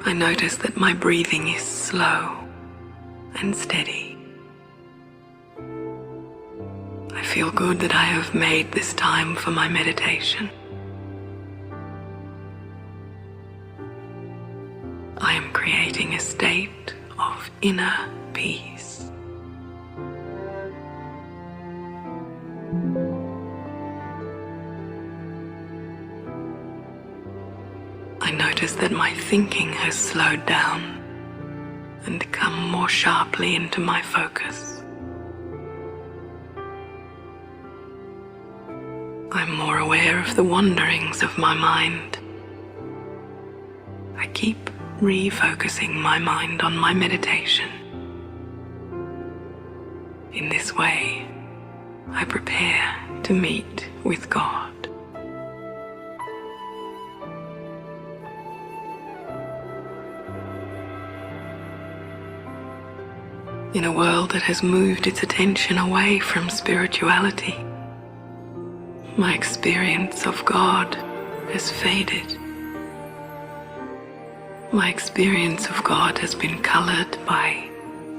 I notice that my breathing is slow and steady. I feel good that I have made this time for my meditation. I am creating a state of inner peace. I notice that my thinking has slowed down and come more sharply into my focus. I'm more aware of the wanderings of my mind. I keep refocusing my mind on my meditation. In this way, I prepare to meet with God. In a world that has moved its attention away from spirituality, my experience of God has faded. My experience of God has been colored by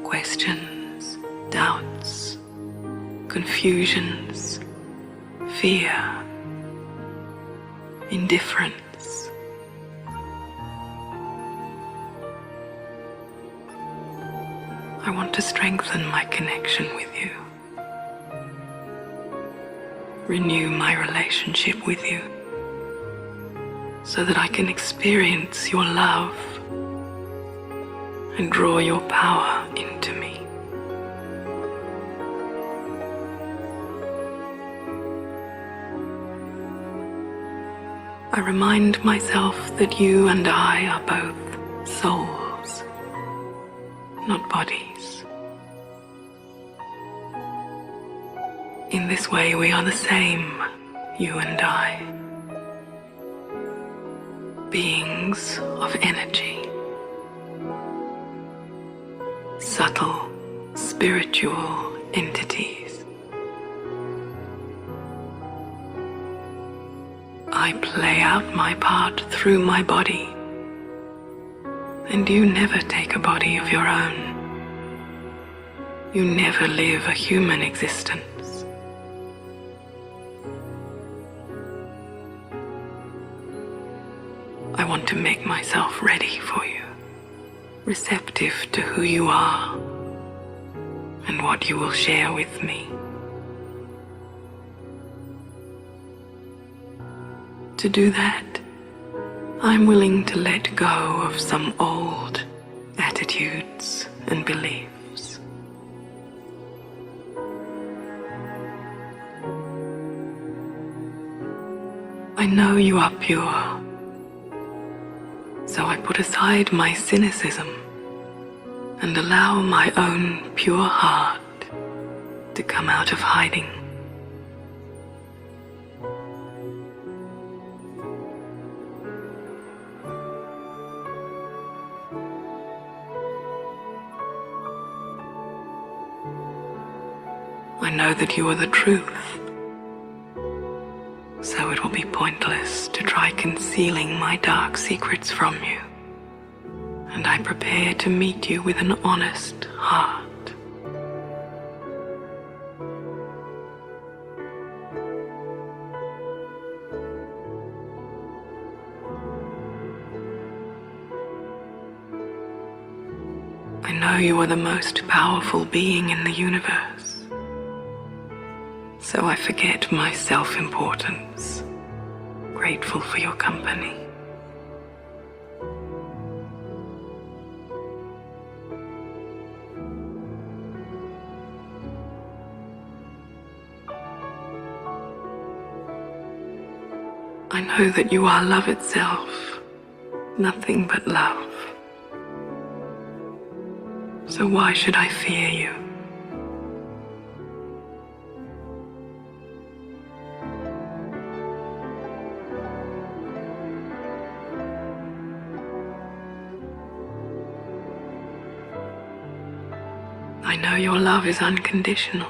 questions, doubts, confusions, fear, indifference. I want to strengthen my connection with you, renew my relationship with you, so that I can experience your love and draw your power into me. I remind myself that you and I are both souls, not bodies. In this way, we are the same, you and I. Beings of energy, subtle spiritual entities. I play out my part through my body, and you never take a body of your own. You never live a human existence. I want to make myself ready for you, receptive to who you are and what you will share with me. To do that, I'm willing to let go of some old attitudes and beliefs. I know you are pure, so I put aside my cynicism and allow my own pure heart to come out of hiding. I know that you are the truth, so it will be pointless to try concealing my dark secrets from you, and I prepare to meet you with an honest heart. I know you are the most powerful being in the universe, so I forget my self-importance, grateful for your company. I know that you are love itself, nothing but love. So why should I fear you? I know your love is unconditional,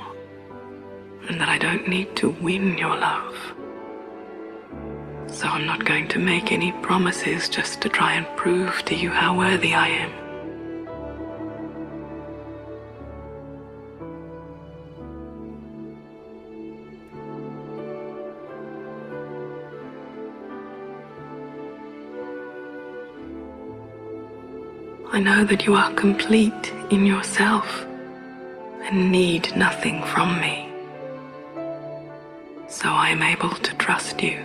and that I don't need to win your love. So I'm not going to make any promises just to try and prove to you how worthy I am. I know that you are complete in yourself and need nothing from me. So I am able to trust you.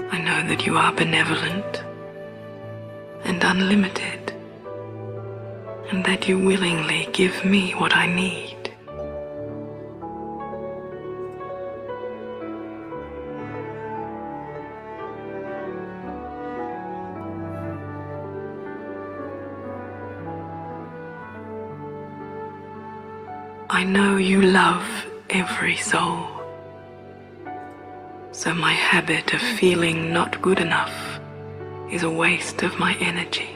I know that you are benevolent and unlimited, and that you willingly give me what I need. I know you love every soul, so my habit of feeling not good enough is a waste of my energy.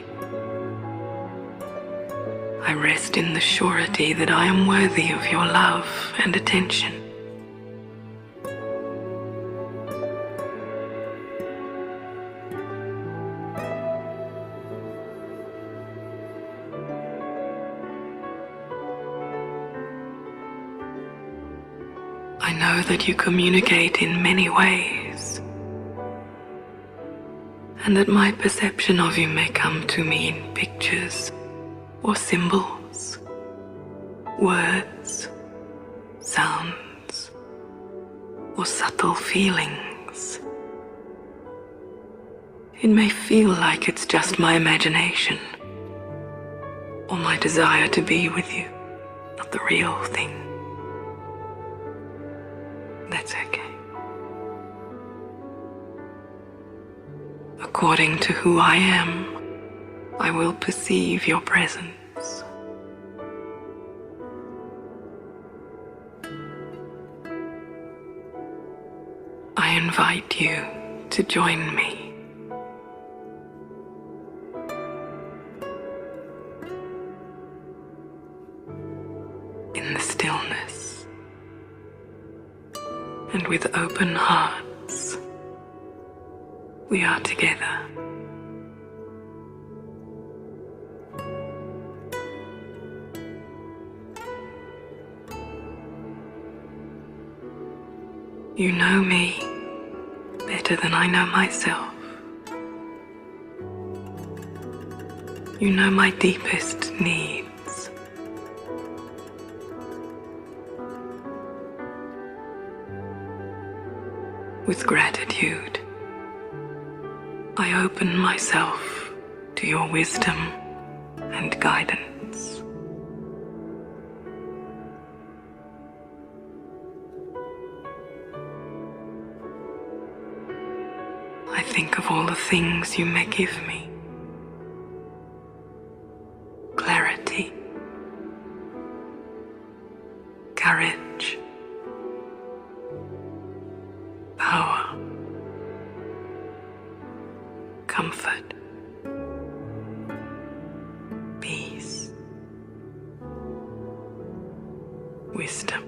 I rest in the surety that I am worthy of your love and attention. I know that you communicate in many ways, and that my perception of you may come to me in pictures or symbols, words, sounds, or subtle feelings. It may feel like it's just my imagination or my desire to be with you, not the real thing. That's okay. According to who I am, I will perceive your presence. I invite you to join me. In the stillness, and with open hearts, we are together. You know me better than I know myself. You know my deepest needs. With gratitude, I open myself to your wisdom and guidance. I think of all the things you may give me. Clarity, courage, power, comfort, peace, wisdom.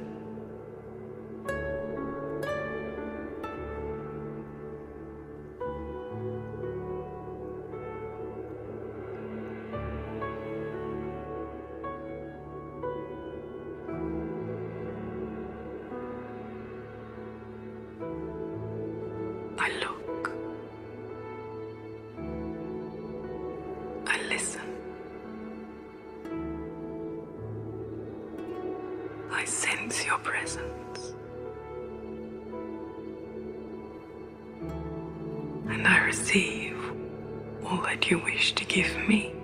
I look, I listen, I sense your presence, and I receive all that you wish to give me.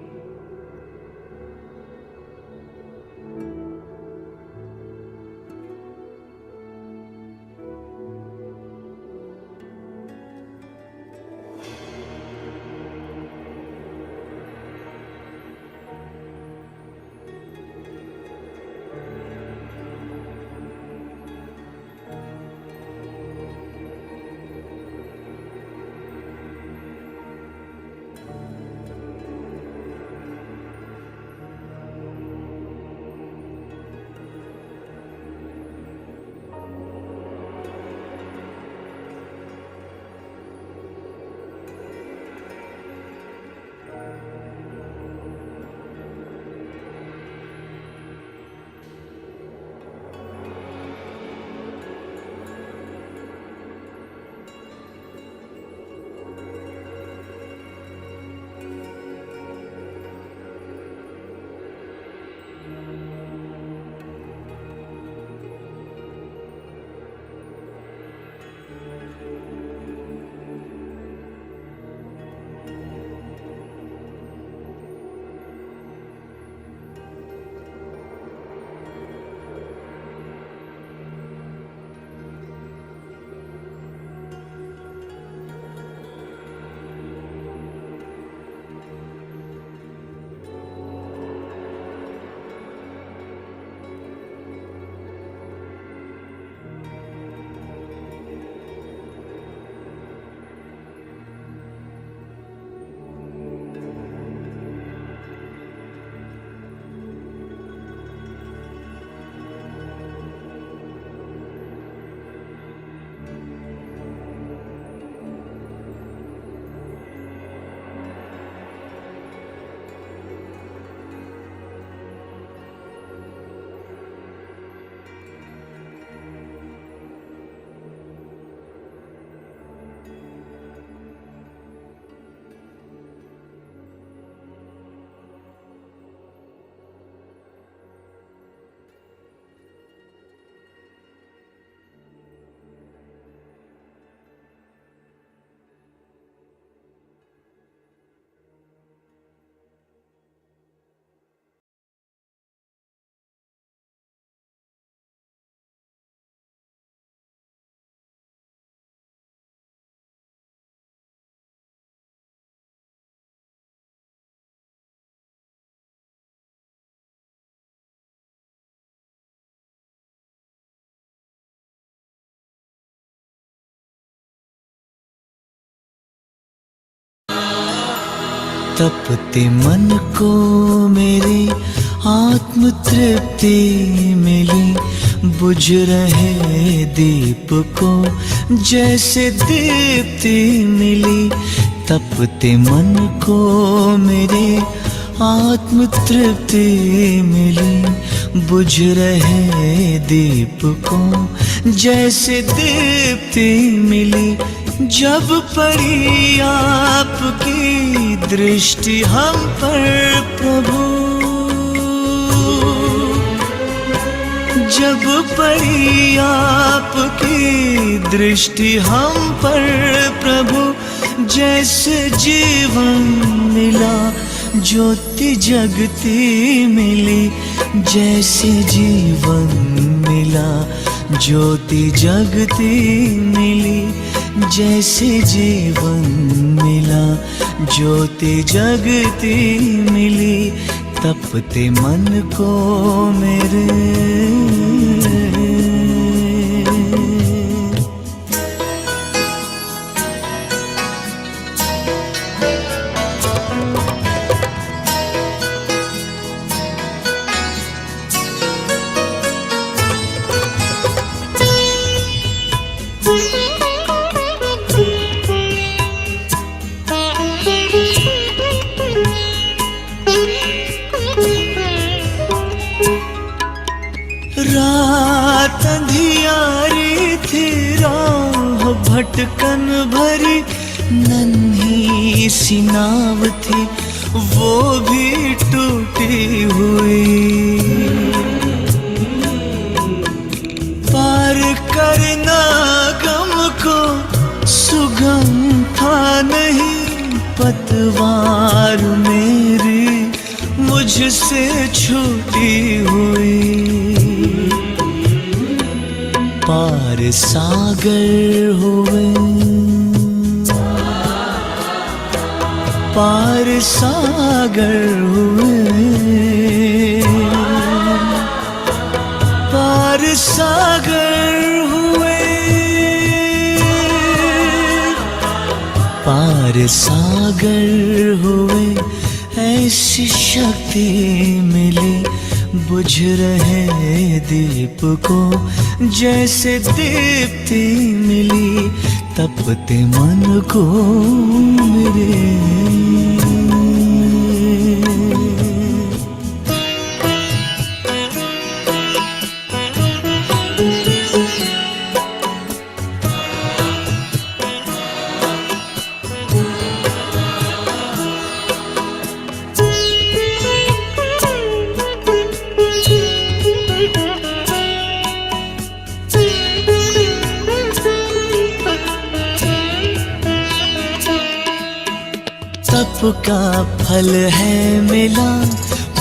तपते मन को मेरे आत्म तृप्ति मिली। बुझ रहे दीप को जैसे दीप्ति मिली। तपते मन को मेरे आत्म तृप्ति मिली। बुझ रहे दीप को जैसे दीप्ति मिली। जब पड़ी आपकी दृष्टि हम पर प्रभु, जब पड़ी आपकी दृष्टि हम पर प्रभु, जैसे जीवन मिला ज्योति जगती मिली। जैसे जीवन मिला ज्योति जगती मिली। जैसे जीवन मिला ज्योति जगती मिली। तपते मन को मेरे रात अंधियारी थी, राह भटकन भरी, नन्ही सी नाव थी वो भी टूटी हुई। पार करना गम को सुगम था नहीं, पतवार मेरी मुझसे छूटी हुई। पार सागर हुए, पार सागर हुए, पार सागर हुए, पार सागर हुए। ऐसी शक्ति मिली बुझ रहे दीप को जैसे दीप्ति मिली। तपते मन को मेरे तप का फल है मिला,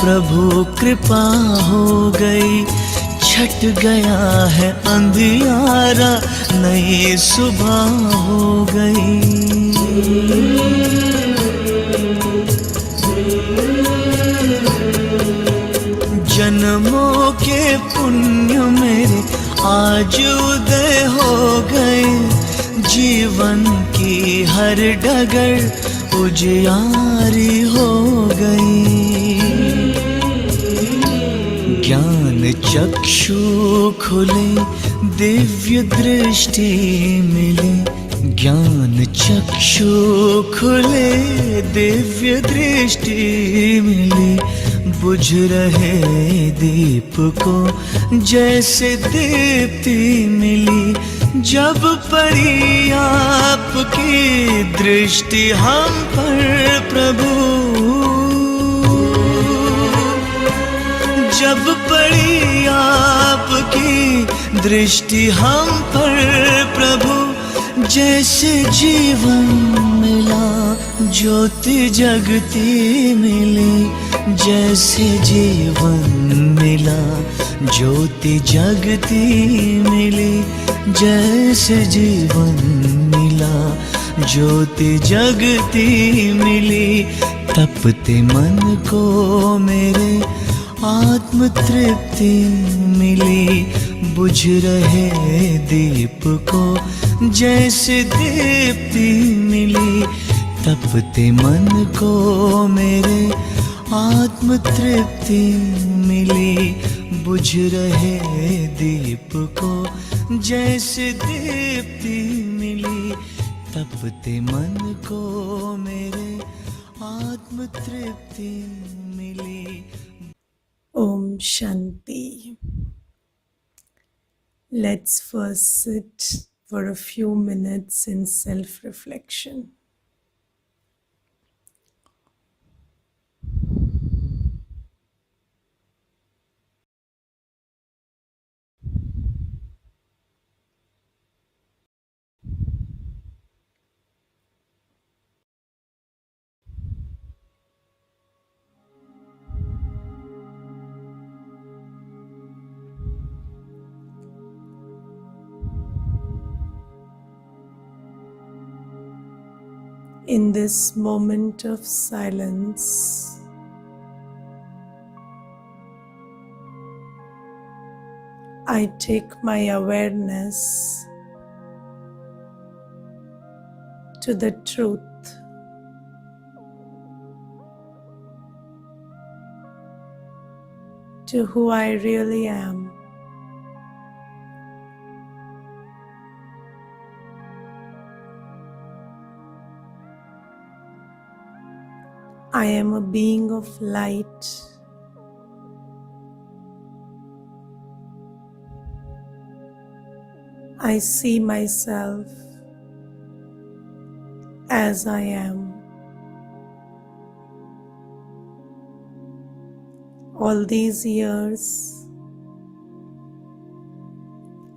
प्रभु कृपा हो गई। छट गया है अंधियारा, नई सुबह हो गई। जन्मों के पुण्य मेरे आज उदय हो गए। जीवन की हर डगर उजियारी हो गई। ज्ञान चक्षु खुले, दिव्य दृष्टि मिले। ज्ञान चक्षु खुले, दिव्य दृष्टि मिली। बुझ रहे दीप को जैसे दीप्ति मिली। जब पड़ी आपकी दृष्टि हम पर प्रभु, जब पड़ी आपकी दृष्टि हम पर प्रभु, जैसे जीवन मिला ज्योति जगती मिली। जैसे जीवन मिला ज्योति जगती मिली। जैसे जीवन मिला ज्योति जगती मिली। तपते मन को मेरे आत्म तृप्ति मिली। बुझ रहे दीप को जैसे दीप्ति मिली। तपते मन को मेरे आत्म तृप्ति मिली, बुझ रहे दीप को जैसे दीप्ति मिली। तपते मन को मेरे आत्म तृप्ति मिली। Om Shanti. Let's first sit for a few minutes in self-reflection. In this moment of silence, I take my awareness to the truth, to who I really am. I am a being of light. I see myself as I am. All these years,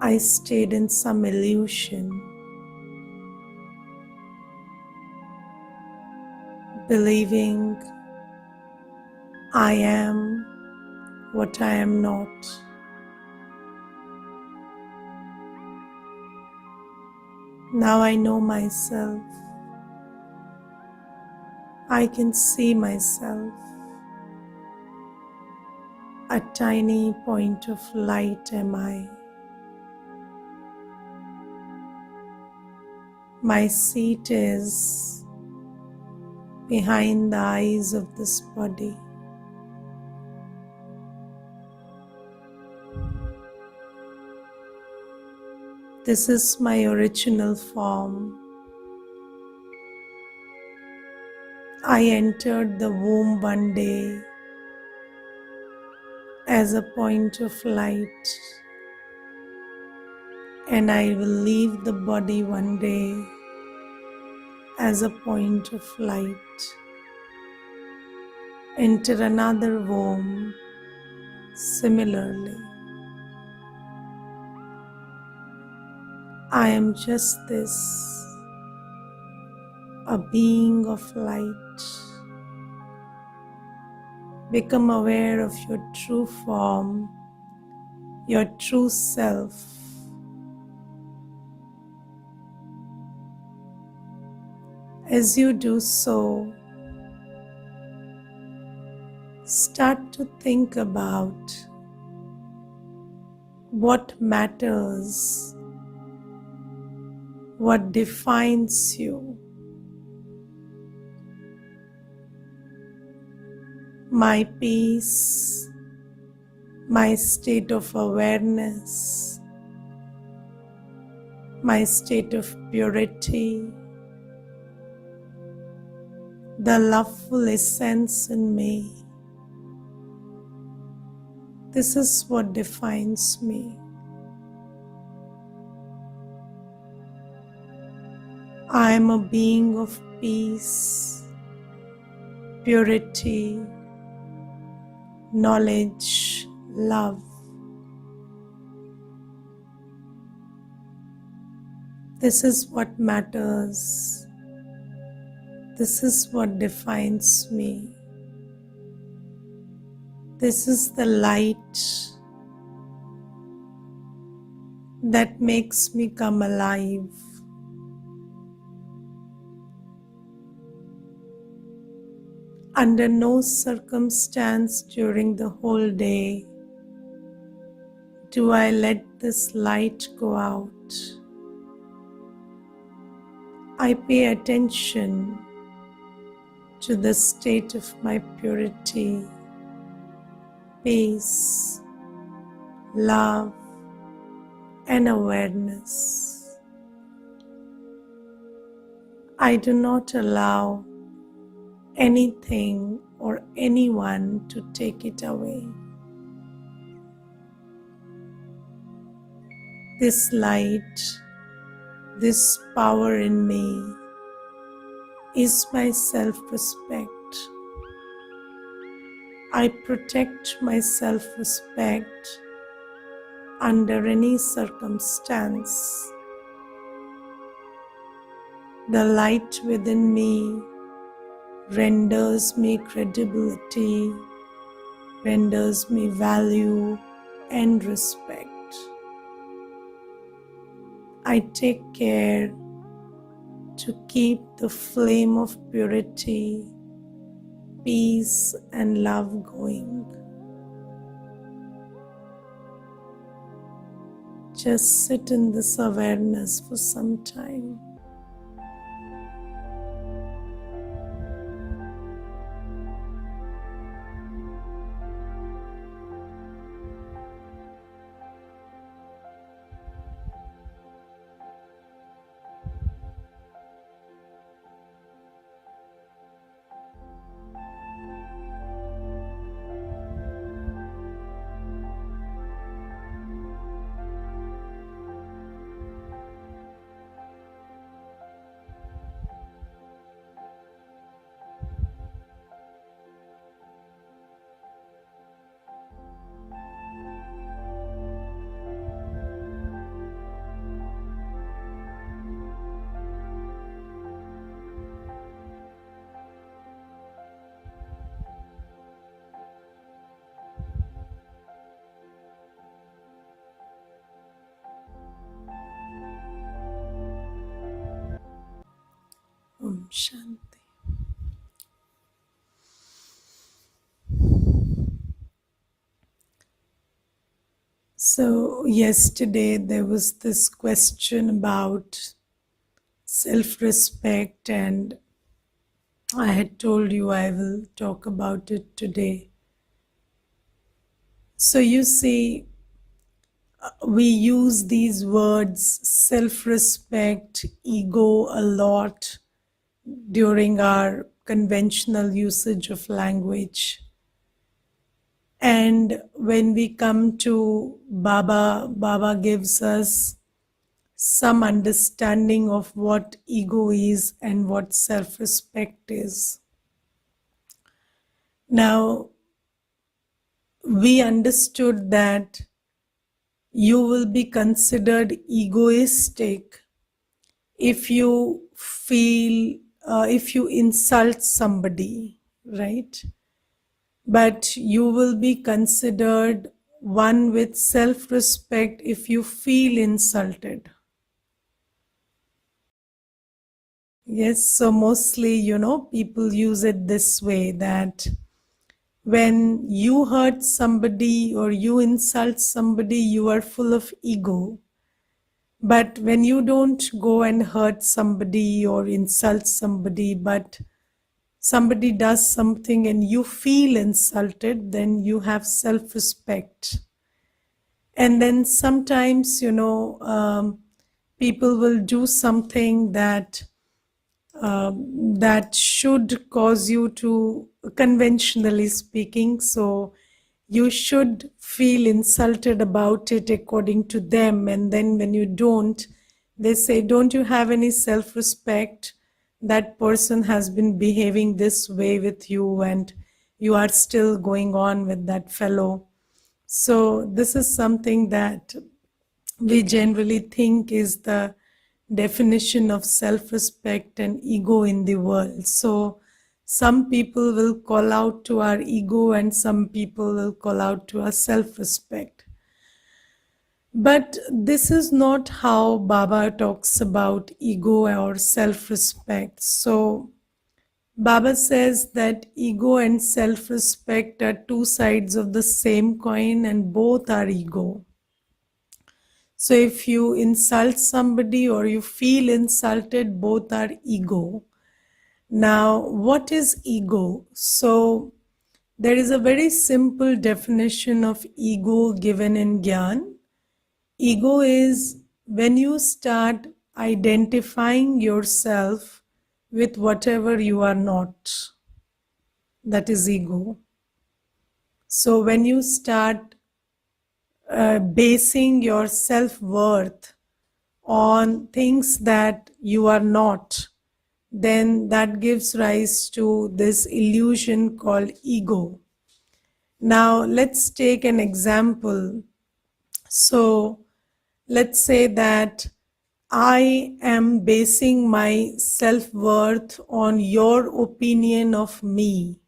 I stayed in some illusion, believing I am what I am not. Now I know myself. I can see myself. A tiny point of light am I. My seat is behind the eyes of this body. This is my original form. I entered the womb one day as a point of light, and I will leave the body one day as a point of light. Enter another womb similarly. I am just this, a being of light. Become aware of your true form, your true self. As you do so, start to think about what matters, what defines you. My peace, my state of awareness, my state of purity, the loveful essence in me. This is what defines me. I am a being of peace, purity, knowledge, love. This is what matters. This is what defines me. This is the light that makes me come alive. Under no circumstance during the whole day do I let this light go out. I pay attention to the state of my purity, peace, love, and awareness. I do not allow anything or anyone to take it away. This light, this power in me is my self-respect. I protect my self-respect under any circumstance. The light within me renders me credibility, renders me value and respect. I take care to keep the flame of purity, peace, and love going. Just sit in this awareness for some time. Om Shanti. So yesterday there was this question about self-respect, and I had told you I will talk about it today. So you see, we use these words self-respect, ego a lot during our conventional usage of language. And when we come to Baba gives us some understanding of what ego is and what self-respect is. Now, we understood that you will be considered egoistic if you if you insult somebody, right? But you will be considered one with self-respect if you feel insulted. Yes, so mostly, people use it this way, that when you hurt somebody or you insult somebody, you are full of ego. But when you don't go and hurt somebody or insult somebody, but somebody does something and you feel insulted, then you have self-respect. And then sometimes, people will do something that should cause you to, conventionally speaking, so you should feel insulted about it according to them. And then when you don't, they say, don't you have any self-respect? That person has been behaving this way with you and you are still going on with that fellow. So this is something that we generally think is the definition of self-respect and ego in the world. So some people will call out to our ego and some people will call out to our self-respect. But this is not how Baba talks about ego or self-respect. So Baba says that ego and self-respect are two sides of the same coin and both are ego. So if you insult somebody or you feel insulted, both are ego. Now, what is ego? So, there is a very simple definition of ego given in Gyan. Ego is when you start identifying yourself with whatever you are not. That is ego. So, when you start basing your self worth on things that you are not, then that gives rise to this illusion called ego. Now, let's take an example. So, let's say that I am basing my self worth on your opinion of me.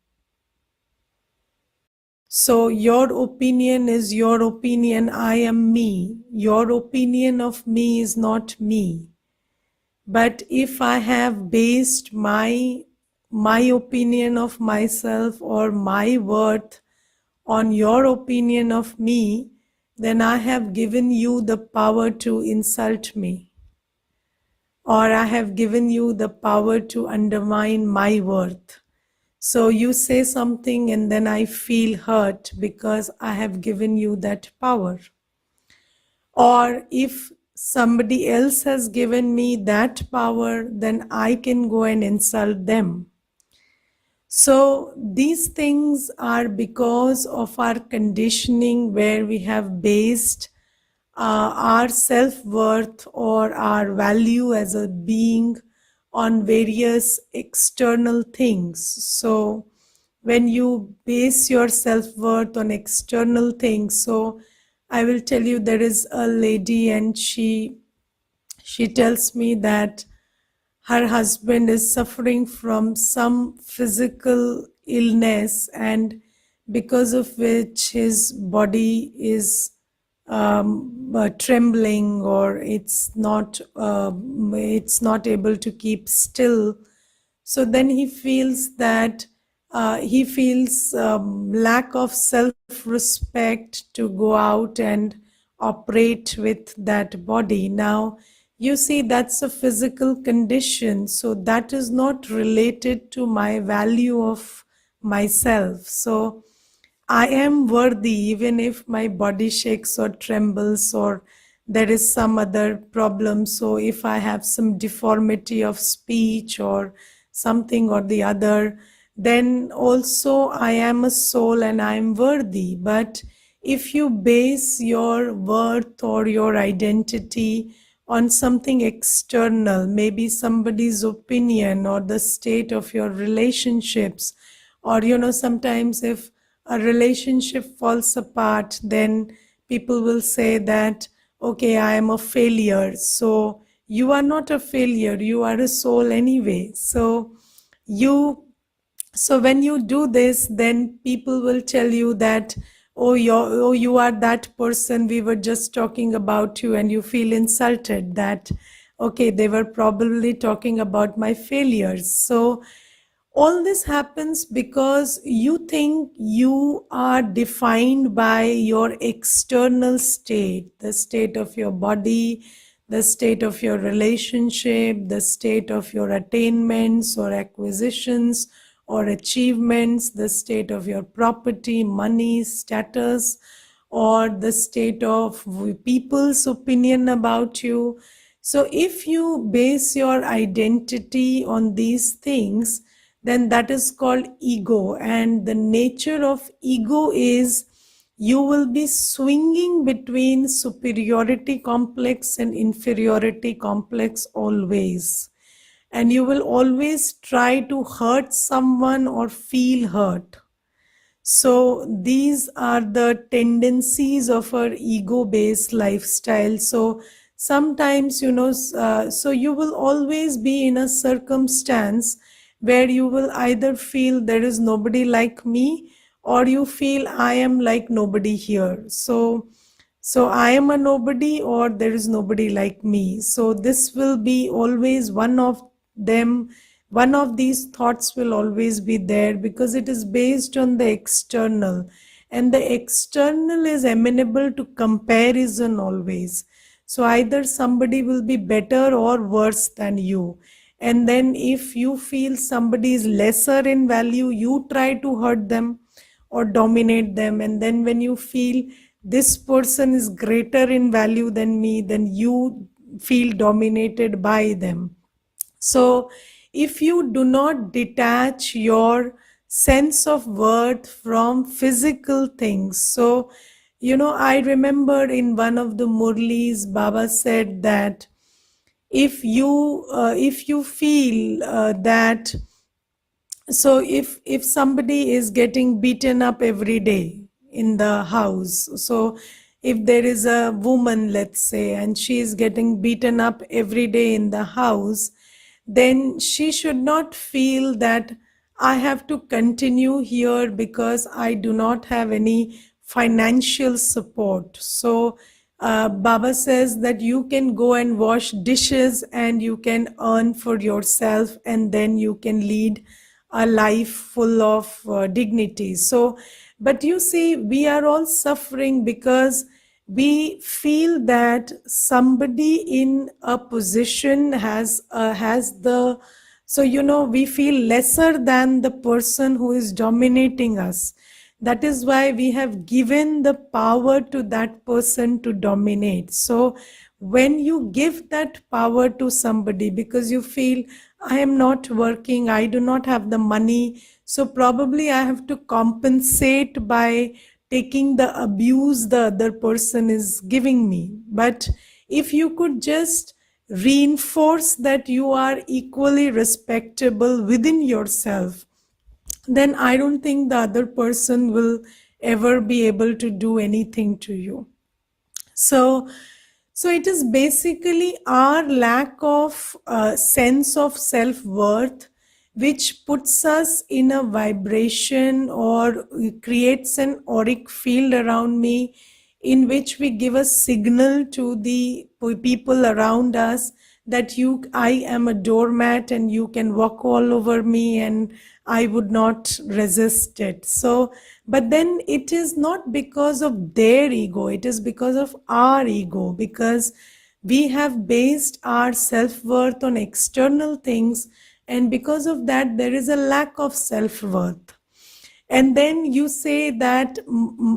So, your opinion is your opinion, I am me. Your opinion of me is not me. But if I have based my opinion of myself or my worth on your opinion of me, then I have given you the power to insult me, or I have given you the power to undermine my worth. So you say something and then I feel hurt because I have given you that power. Or if somebody else has given me that power, then I can go and insult them. So these things are because of our conditioning, where we have based our self-worth or our value as a being on various external things. So when you base your self-worth on external things, so I will tell you, there is a lady and she tells me that her husband is suffering from some physical illness, and because of which his body is trembling, or it's not able to keep still. So then he feels that he feels lack of self-respect to go out and operate with that body. Now, you see, that's a physical condition, so that is not related to my value of myself. So I am worthy even if my body shakes or trembles, or there is some other problem. So if I have some deformity of speech or something or the other, then also I am a soul and I am worthy. But if you base your worth or your identity on something external, maybe somebody's opinion or the state of your relationships, or sometimes if a relationship falls apart, then people will say that, okay, I am a failure. So you are not a failure, you are a soul anyway. You so when you do this, then people will tell you that, you are that person, we were just talking about you, and you feel insulted that, okay, they were probably talking about my failures. So all this happens because you think you are defined by your external state, the state of your body, the state of your relationship, the state of your attainments or acquisitions or achievements, the state of your property, money, status, or the state of people's opinion about you. So if you base your identity on these things, then that is called ego. And the nature of ego is you will be swinging between superiority complex and inferiority complex always. And you will always try to hurt someone or feel hurt. So these are the tendencies of our ego-based lifestyle. So sometimes, so you will always be in a circumstance where you will either feel there is nobody like me, or you feel I am like nobody here. So I am a nobody, or there is nobody like me. So this will be always one of them. One of these thoughts will always be there because it is based on the external, and the external is amenable to comparison always. So either somebody will be better or worse than you. And then if you feel somebody is lesser in value, you try to hurt them or dominate them. And then when you feel this person is greater in value than me, then you feel dominated by them. So, if you do not detach your sense of worth from physical things, so I remember in one of the Murlis, Baba said that if you feel that, so if somebody is getting beaten up every day in the house, so if there is a woman, let's say, and she is getting beaten up every day in the house, then she should not feel that I have to continue here because I do not have any financial support. So Baba says that you can go and wash dishes and you can earn for yourself, and then you can lead a life full of dignity. So, but you see, we are all suffering because we feel that somebody in a position has the, so we feel lesser than the person who is dominating us. That is why we have given the power to that person to dominate. So when you give that power to somebody because you feel I am not working, I do not have the money, so probably I have to compensate by taking the abuse the other person is giving me. But if you could just reinforce that you are equally respectable within yourself, then I don't think the other person will ever be able to do anything to you. So, so it is basically our lack of sense of self-worth which puts us in a vibration or creates an auric field around me, in which we give a signal to the people around us that I am a doormat and you can walk all over me and I would not resist it. So, but then it is not because of their ego, it is because of our ego, because we have based our self-worth on external things, and because of that there is a lack of self-worth. And then you say that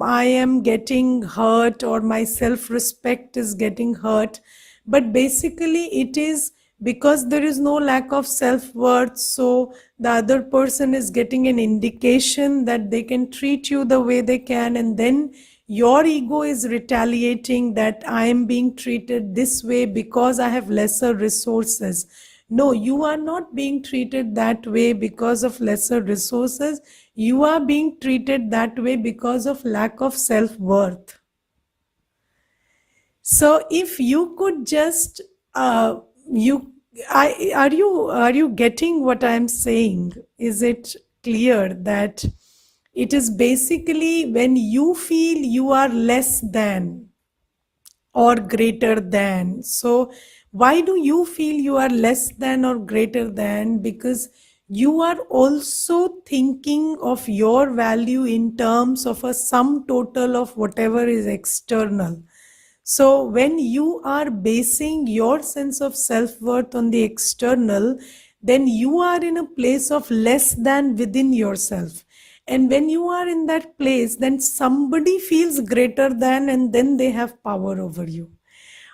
I am getting hurt or my self respect is getting hurt, but basically it is because there is no lack of self worth, so the other person is getting an indication that they can treat you the way they can, and then your ego is retaliating that I am being treated this way because I have lesser resources. No, you are not being treated that way because of lesser resources. You are being treated that way because of lack of self-worth. So if you could just are you getting what I'm saying? Is it clear that it is basically when you feel you are less than or greater than. So, why do you feel you are less than or greater than? Because you are also thinking of your value in terms of a sum total of whatever is external. So, when you are basing your sense of self worth on the external, then you are in a place of less than within yourself. And when you are in that place, then somebody feels greater than, and then they have power over you.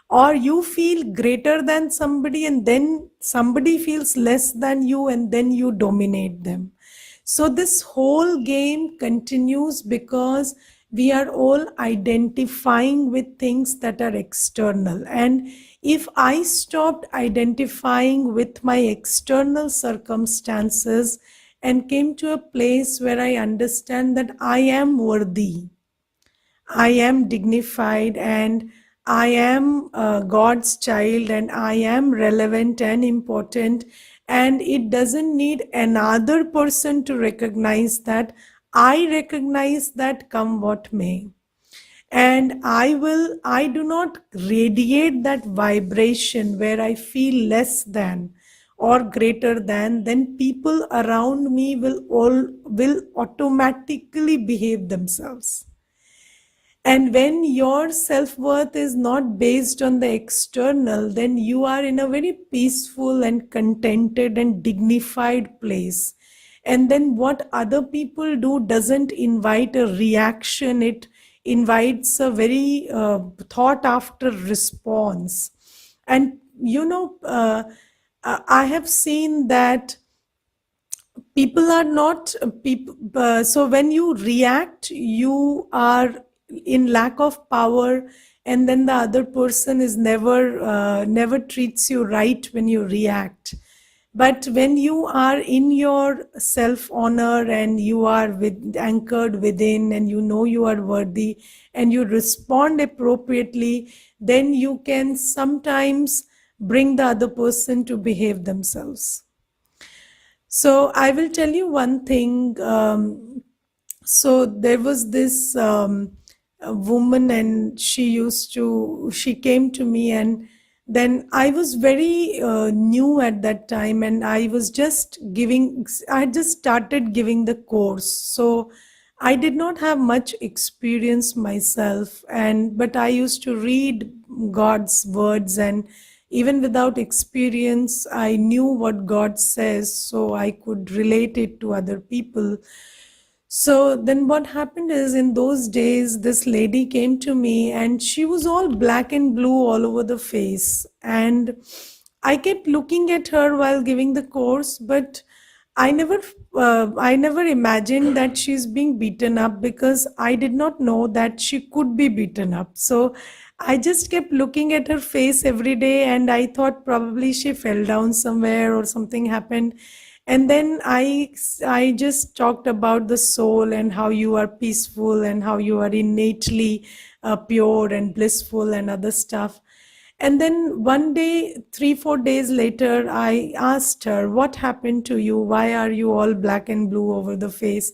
Or you feel greater than somebody, and then somebody feels less than you, and then you dominate them. So this whole game continues because we are all identifying with things that are external. And if I stopped identifying with my external circumstances and came to a place where I understand that I am worthy, I am dignified, and I am God's child, and I am relevant and important, and it doesn't need another person to recognize that. I recognize that come what may. And I do not radiate that vibration where I feel less than or greater than, then people around me will automatically behave themselves. And when your self-worth is not based on the external, then you are in a very peaceful and contented and dignified place. And then what other people do doesn't invite a reaction, it invites a very thought after response. And I have seen that people are not people, so when you react you are in lack of power, and then the other person is never treats you right when you react. But when you are in your self honor and you are anchored within, and you know you are worthy, and you respond appropriately, then you can sometimes bring the other person to behave themselves. So I will tell you one thing. So there was this a woman, and she came to me, and then I was very new at that time, and I had just started giving the course. So I did not have much experience myself, but I used to read God's words, and even without experience, I knew what God says, so I could relate it to other people. So then what happened is, in those days, this lady came to me and she was all black and blue all over the face. And I kept looking at her while giving the course, but I never imagined that she's being beaten up, because I did not know that she could be beaten up. So I just kept looking at her face every day, and I thought probably she fell down somewhere or something happened. And then I just talked about the soul, and how you are peaceful, and how you are innately pure and blissful and other stuff. And then one day, 3 4 days later, I asked her, what happened to you? Why are you all black and blue over the face?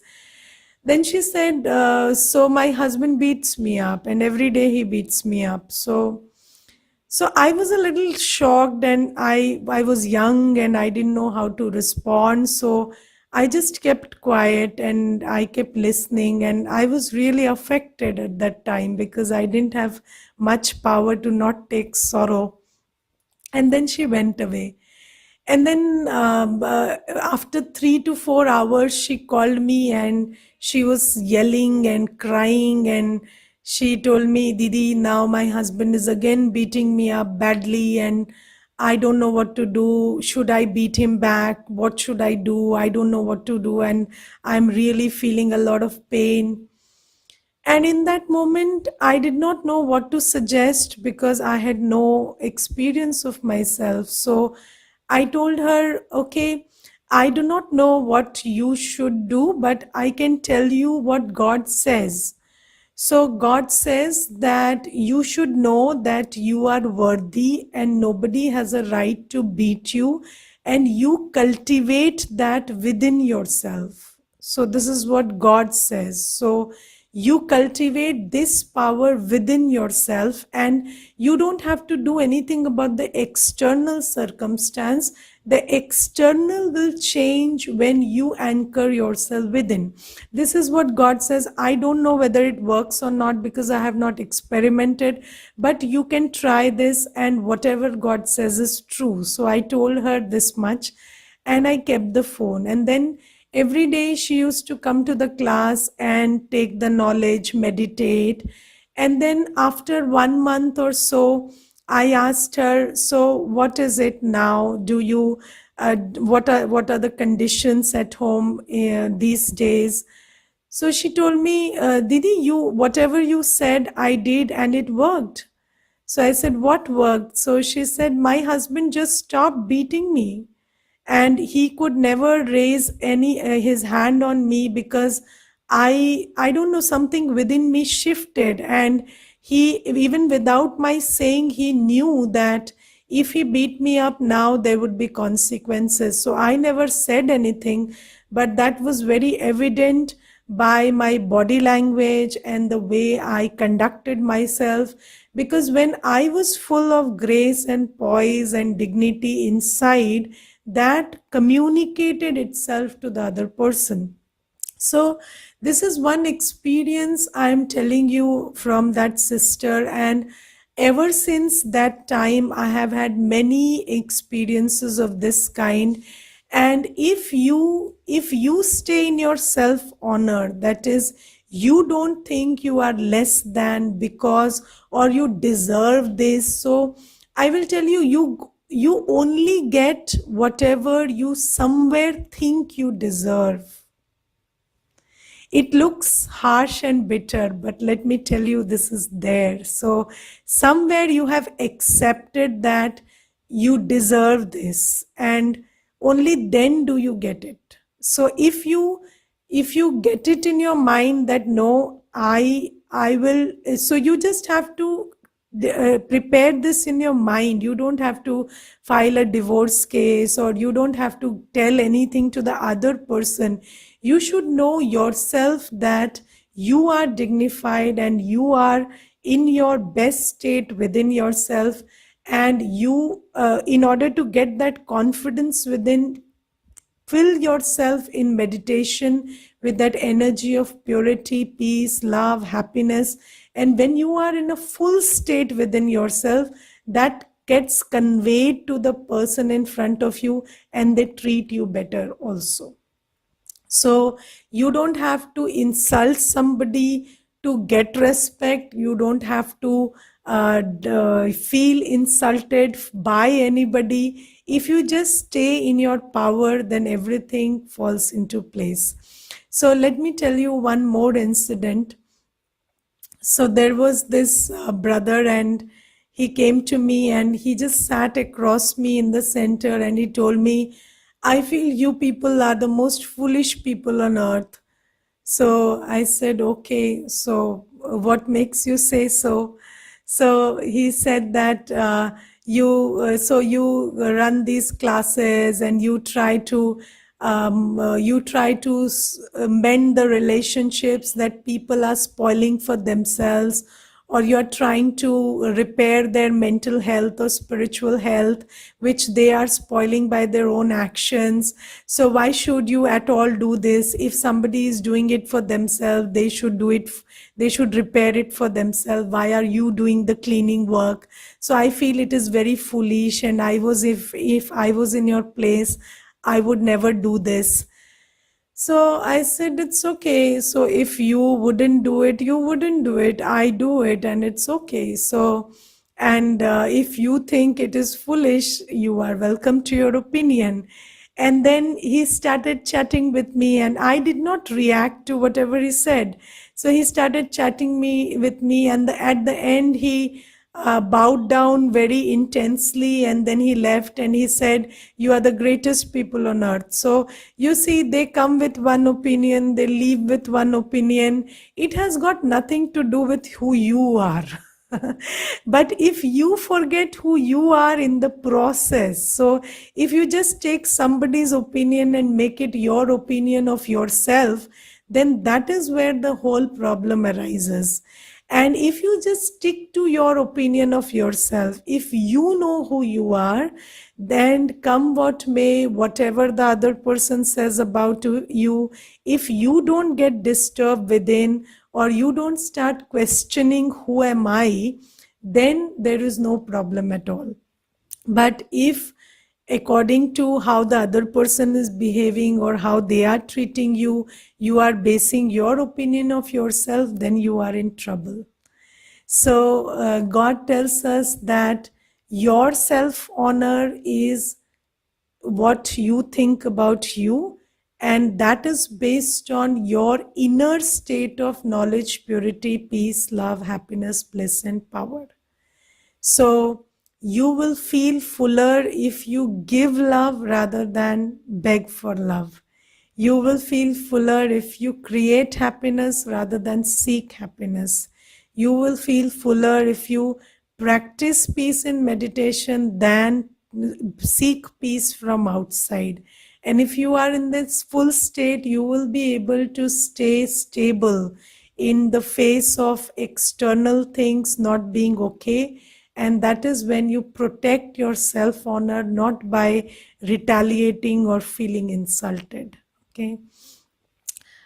Then she said, so my husband beats me up, and every day he beats me up. So I was a little shocked, and I was young and I didn't know how to respond. So I just kept quiet and I kept listening, and I was really affected at that time, because I didn't have much power to not take sorrow. And then she went away. And then after 3 to 4 hours, she called me, and she was yelling and crying. And she told me, Didi, now my husband is again beating me up badly, and I don't know what to do. Should I beat him back? What should I do? I don't know what to do. And I'm really feeling a lot of pain. And in that moment, I did not know what to suggest, because I had no experience of myself. So I told her, okay, I do not know what you should do, but I can tell you what God says. So God says that you should know that you are worthy and nobody has a right to beat you, and you cultivate that within yourself. So this is what God says. So you cultivate this power within yourself, and you don't have to do anything about the external circumstance. The external will change when you anchor yourself within. This is what God says. I don't know whether it works or not, because I have not experimented, but you can try this, and whatever God says is true. So I told her this much, and I kept the phone. And then every day she used to come to the class and take the knowledge, meditate. And then after 1 month or so, I asked her, so what is it now? Do you what are the conditions at home these days? So she told me, Didi, you whatever you said, I did, and it worked. So I said, what worked? So she said, my husband just stopped beating me, and he could never raise any his hand on me, because I don't know, something within me shifted, and he, even without my saying, he knew that if he beat me up now, there would be consequences. So I never said anything, but that was very evident by my body language and the way I conducted myself. Because when I was full of grace and poise and dignity inside, that communicated itself to the other person. So this is one experience I'm telling you from that sister, and ever since that time I have had many experiences of this kind. And if you stay in your self honor, that is, you don't think you are less than because, or you deserve this, so I will tell you, you only get whatever you somewhere think you deserve. It looks harsh and bitter, but let me tell you, this is there. So, somewhere you have accepted that you deserve this, and only then do you get it. So, if you get it in your mind that no, I will, so you just have to prepare this in your mind. You don't have to file a divorce case, or you don't have to tell anything to the other person. You should know yourself that you are dignified and you are in your best state within yourself. And you, in order to get that confidence within, fill yourself in meditation with that energy of purity, peace, love, happiness. And when you are in a full state within yourself, that gets conveyed to the person in front of you, and they treat you better also. So you don't have to insult somebody to get respect. You don't have to feel insulted by anybody. If you just stay in your power, then everything falls into place. So let me tell you one more incident. So there was this brother, and he came to me and he just sat across me in the center, and he told me, I feel you people are the most foolish people on earth. So I said, okay, so what makes you say so? So he said that you run these classes, and you try to mend the relationships that people are spoiling for themselves, or you're trying to repair their mental health or spiritual health, which they are spoiling by their own actions. So why should you at all do this? If somebody is doing it for themselves, they should do it, they should repair it for themselves. Why are you doing the cleaning work? So I feel it is very foolish, and if I was in your place, I would never do this. So I said, it's okay. So if you wouldn't do it, you wouldn't do it. I do it, and it's okay. So, and if you think it is foolish, you are welcome to your opinion. And then he started chatting with me, and I did not react to whatever he said. So he started chatting me with me, and at the end, he bowed down very intensely, and then he left, and he said, you are the greatest people on earth. So you see, they come with one opinion, they leave with one opinion. It has got nothing to do with who you are. But if you forget who you are in the process, so if you just take somebody's opinion and make it your opinion of yourself, then that is where the whole problem arises. And if you just stick to your opinion of yourself, if you know who you are, then come what may, whatever the other person says about you, if you don't get disturbed within, or you don't start questioning who am I, then there is no problem at all. But if according to how the other person is behaving or how they are treating you, you are basing your opinion of yourself, then you are in trouble. So God tells us that your self honor is what you think about you, and that is based on your inner state of knowledge, purity, peace, love, happiness, bliss, and power. So you will feel fuller if you give love rather than beg for love. You will feel fuller if you create happiness rather than seek happiness. You will feel fuller if you practice peace in meditation than seek peace from outside. And if you are in this full state, you will be able to stay stable in the face of external things not being okay. And that is when you protect your self honor, not by retaliating or feeling insulted. Okay.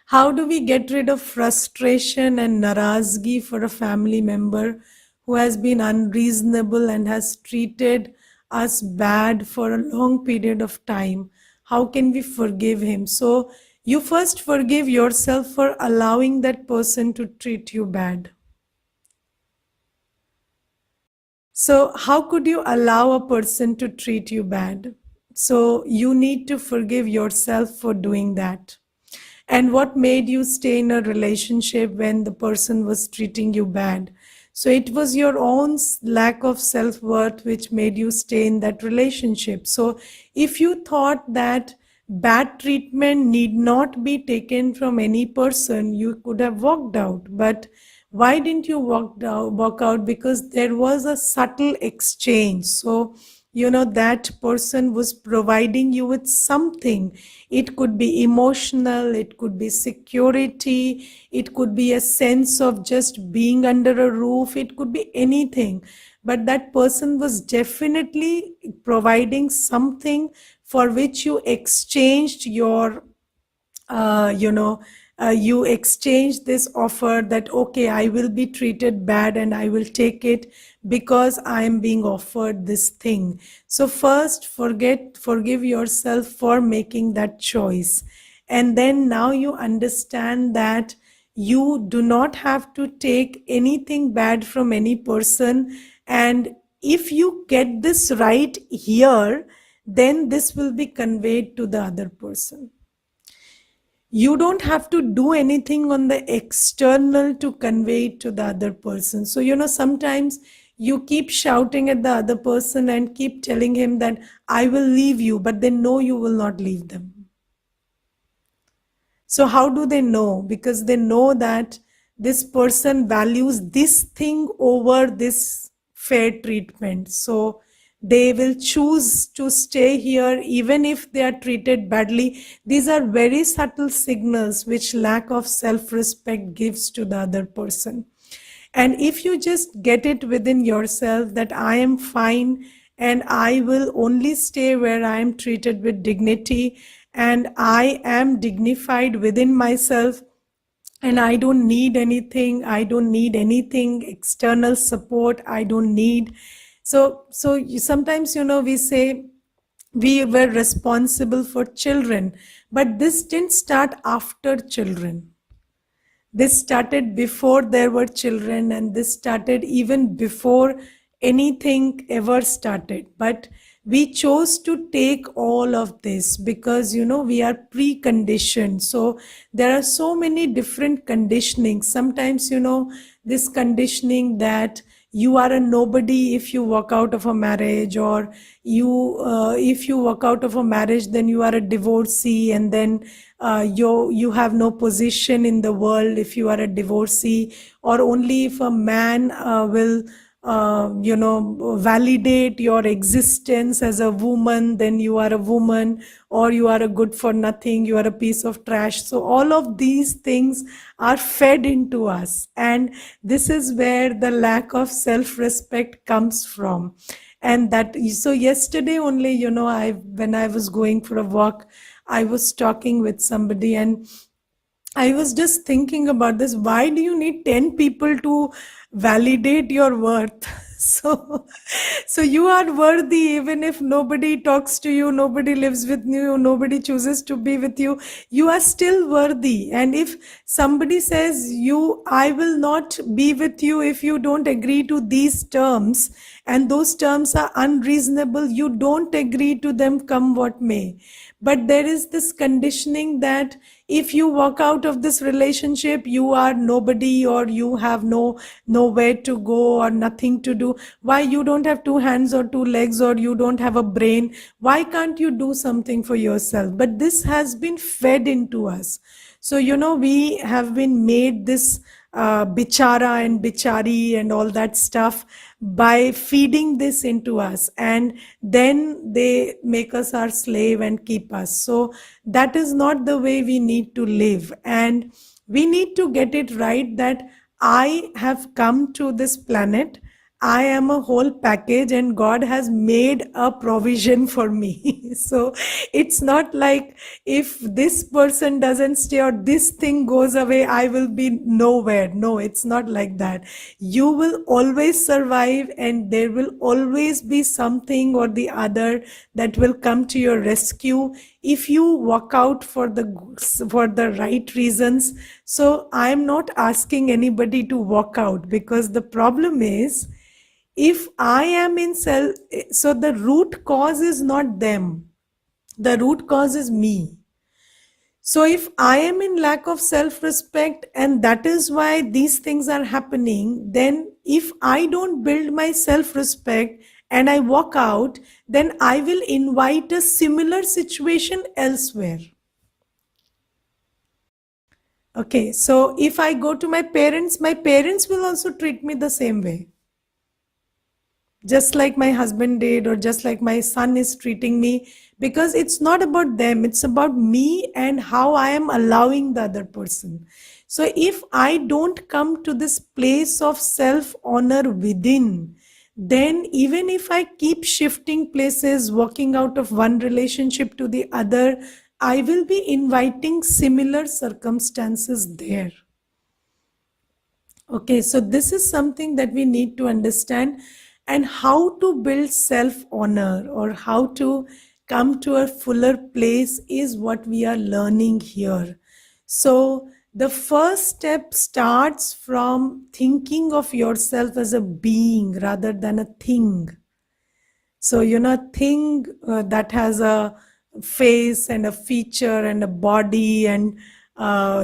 How do we get rid of frustration and narazgi for a family member who has been unreasonable and has treated us bad for a long period of time? How can we forgive him? So, you first forgive yourself for allowing that person to treat you bad. So, how could you allow a person to treat you bad? So, you need to forgive yourself for doing that. And what made you stay in a relationship when the person was treating you bad? So, it was your own lack of self worth which made you stay in that relationship. So, if you thought that bad treatment need not be taken from any person, you could have walked out. But why didn't you walk out? Because there was a subtle exchange. So that person was providing you with something. It could be emotional, it could be security, it could be a sense of just being under a roof, it could be anything. But that person was definitely providing something for which you exchanged your uh, you know you exchange this offer that, okay, I will be treated bad and I will take it because I am being offered this thing. So first forgive yourself for making that choice, and then now you understand that you do not have to take anything bad from any person. And if you get this right here, then this will be conveyed to the other person. You don't have to do anything on the external to convey it to the other person. So sometimes you keep shouting at the other person and keep telling him that I will leave you, but they know you will not leave them. So how do they know? Because they know that this person values this thing over this fair treatment. So they will choose to stay here even if they are treated badly. These are very subtle signals which lack of self-respect gives to the other person. And if you just get it within yourself that I am fine and I will only stay where I am treated with dignity and I am dignified within myself, and I don't need anything, I don't need anything external support, I don't need. Sometimes we say we were responsible for children, but this didn't start after children. This started before there were children, and this started even before anything ever started. But we chose to take all of this because we are preconditioned. So there are so many different conditionings. Sometimes this conditioning that you are a nobody if you walk out of a marriage, or if you walk out of a marriage then you are a divorcee, and then you have no position in the world if you are a divorcee, or only if a man will validate your existence as a woman, then you are a woman, or you are a good for nothing, you are a piece of trash. So all of these things are fed into us, and this is where the lack of self respect comes from. And that, so yesterday only, I when I was going for a walk, I was talking with somebody, and I was just thinking about this. Why do you need 10 people to validate your worth? So, so you are worthy even if nobody talks to you, nobody lives with you, nobody chooses to be with you. You are still worthy. And if somebody says I will not be with you if you don't agree to these terms, and those terms are unreasonable, you don't agree to them, come what may. But there is this conditioning that if you walk out of this relationship, you are nobody, or you have nowhere to go or nothing to do. Why? You don't have two hands or two legs, or you don't have a brain. Why can't you do something for yourself? But this has been fed into us. So we have been made this bichara and bichari and all that stuff by feeding this into us, and then they make us our slave and keep us. So that is not the way we need to live, and we need to get it right that I have come to this planet, I am a whole package and God has made a provision for me. So it's not like if this person doesn't stay or this thing goes away, I will be nowhere. No, it's not like that. You will always survive, and there will always be something or the other that will come to your rescue if you walk out for the right reasons. So I'm not asking anybody to walk out, because the problem is, if I am in self, so the root cause is not them, the root cause is me. So if I am in lack of self respect, and that is why these things are happening, then if I don't build my self respect and I walk out, then I will invite a similar situation elsewhere. Okay, so if I go to my parents will also treat me the same way, just like my husband did, or just like my son is treating me, because it's not about them, it's about me and how I am allowing the other person. So if I don't come to this place of self honor within, then even if I keep shifting places, walking out of one relationship to the other, I will be inviting similar circumstances there. Okay, so this is something that we need to understand, and how to build self honor or how to come to a fuller place is what we are learning here. So, the first step starts from thinking of yourself as a being rather than a thing. So, thing that has a face and a feature and a body and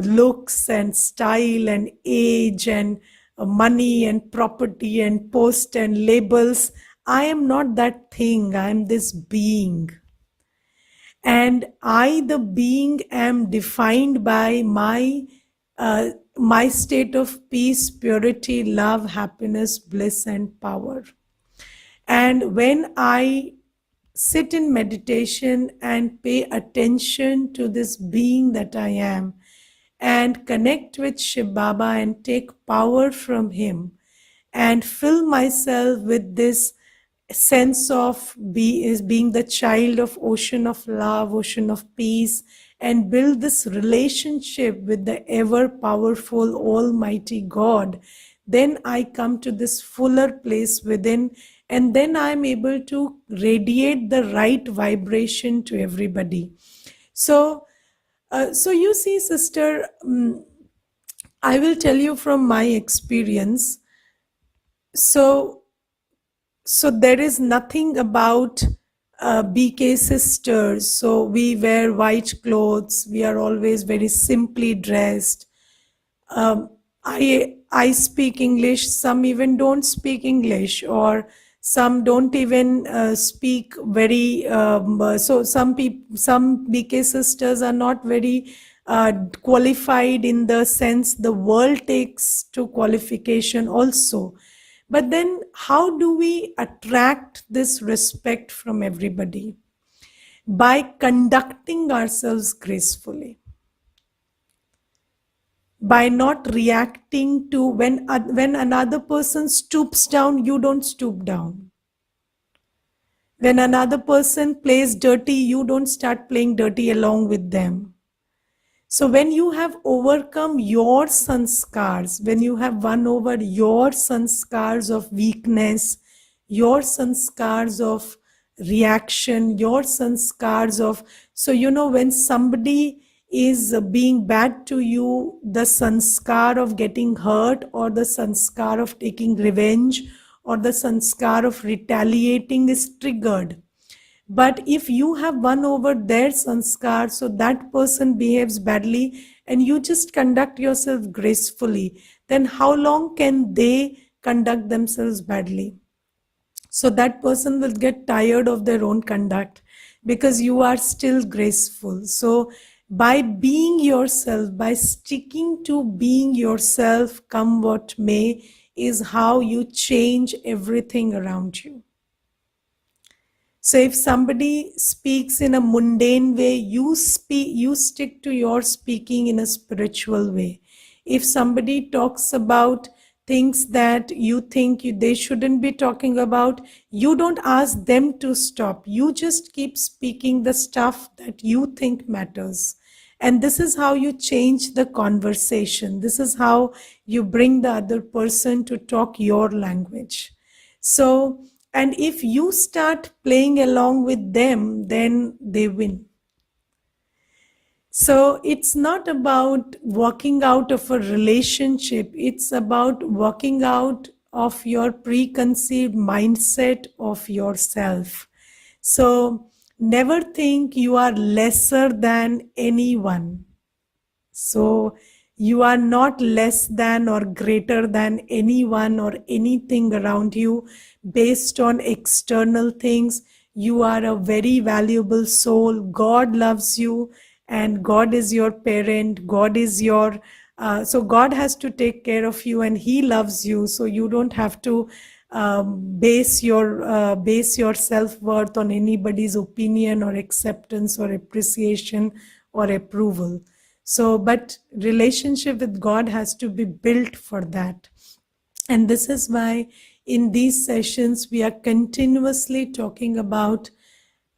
looks and style and age and money and property and post and labels. I am not that thing. I am this being. And I, the being, am defined by my state of peace, purity, love, happiness, bliss, and power. And when I sit in meditation and pay attention to this being that I am, and connect with Shiv Baba and take power from him, and fill myself with this sense of being the child of ocean of love, ocean of peace, and build this relationship with the ever powerful almighty God, then I come to this fuller place within, and then I'm able to radiate the right vibration to everybody. So you see, sister, I will tell you from my experience. So there is nothing about BK sisters. So we wear white clothes. We are always very simply dressed. um, I speak English. Some even don't speak English, or some don't even speak very. So some BK sisters are not very qualified in the sense the world takes to qualification also. But then, how do we attract this respect from everybody? By conducting ourselves gracefully, by not reacting to when another person stoops down, you don't stoop down. When another person plays dirty, you don't start playing dirty along with them. So when you have overcome your sanskars, when you have won over your sanskars of weakness, your sanskars of reaction, your sanskars of, so when somebody is being bad to you, the sanskar of getting hurt, or the sanskar of taking revenge, or the sanskar of retaliating is triggered. But if you have won over their sanskar, so that person behaves badly and you just conduct yourself gracefully, then how long can they conduct themselves badly? So that person will get tired of their own conduct, because you are still graceful. So by being yourself, by sticking to being yourself, come what may, is how you change everything around you. So if somebody speaks in a mundane way, you stick to your speaking in a spiritual way. If somebody talks about things that you think they shouldn't be talking about, you don't ask them to stop. You just keep speaking the stuff that you think matters. And this is how you change the conversation. This is how you bring the other person to talk your language. So, and if you start playing along with them, then they win. So it's not about walking out of a relationship, it's about walking out of your preconceived mindset of yourself. So never think you are lesser than anyone. So you are not less than or greater than anyone or anything around you based on external things. You are a very valuable soul. God loves you, and God is your parent. God is your so God has to take care of you, and He loves you. So you don't have to base your self-worth on anybody's opinion or acceptance or appreciation or approval. So, but relationship with God has to be built for that. And this is why in these sessions we are continuously talking about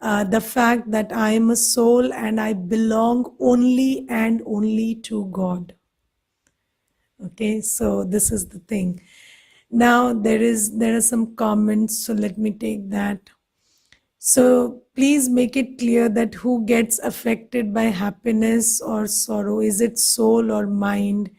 the fact that I am a soul and I belong only and only to God. Okay, so this is the thing. Now there are some comments, so let me take that. So please make it clear that who gets affected by happiness or sorrow. Is it soul or mind?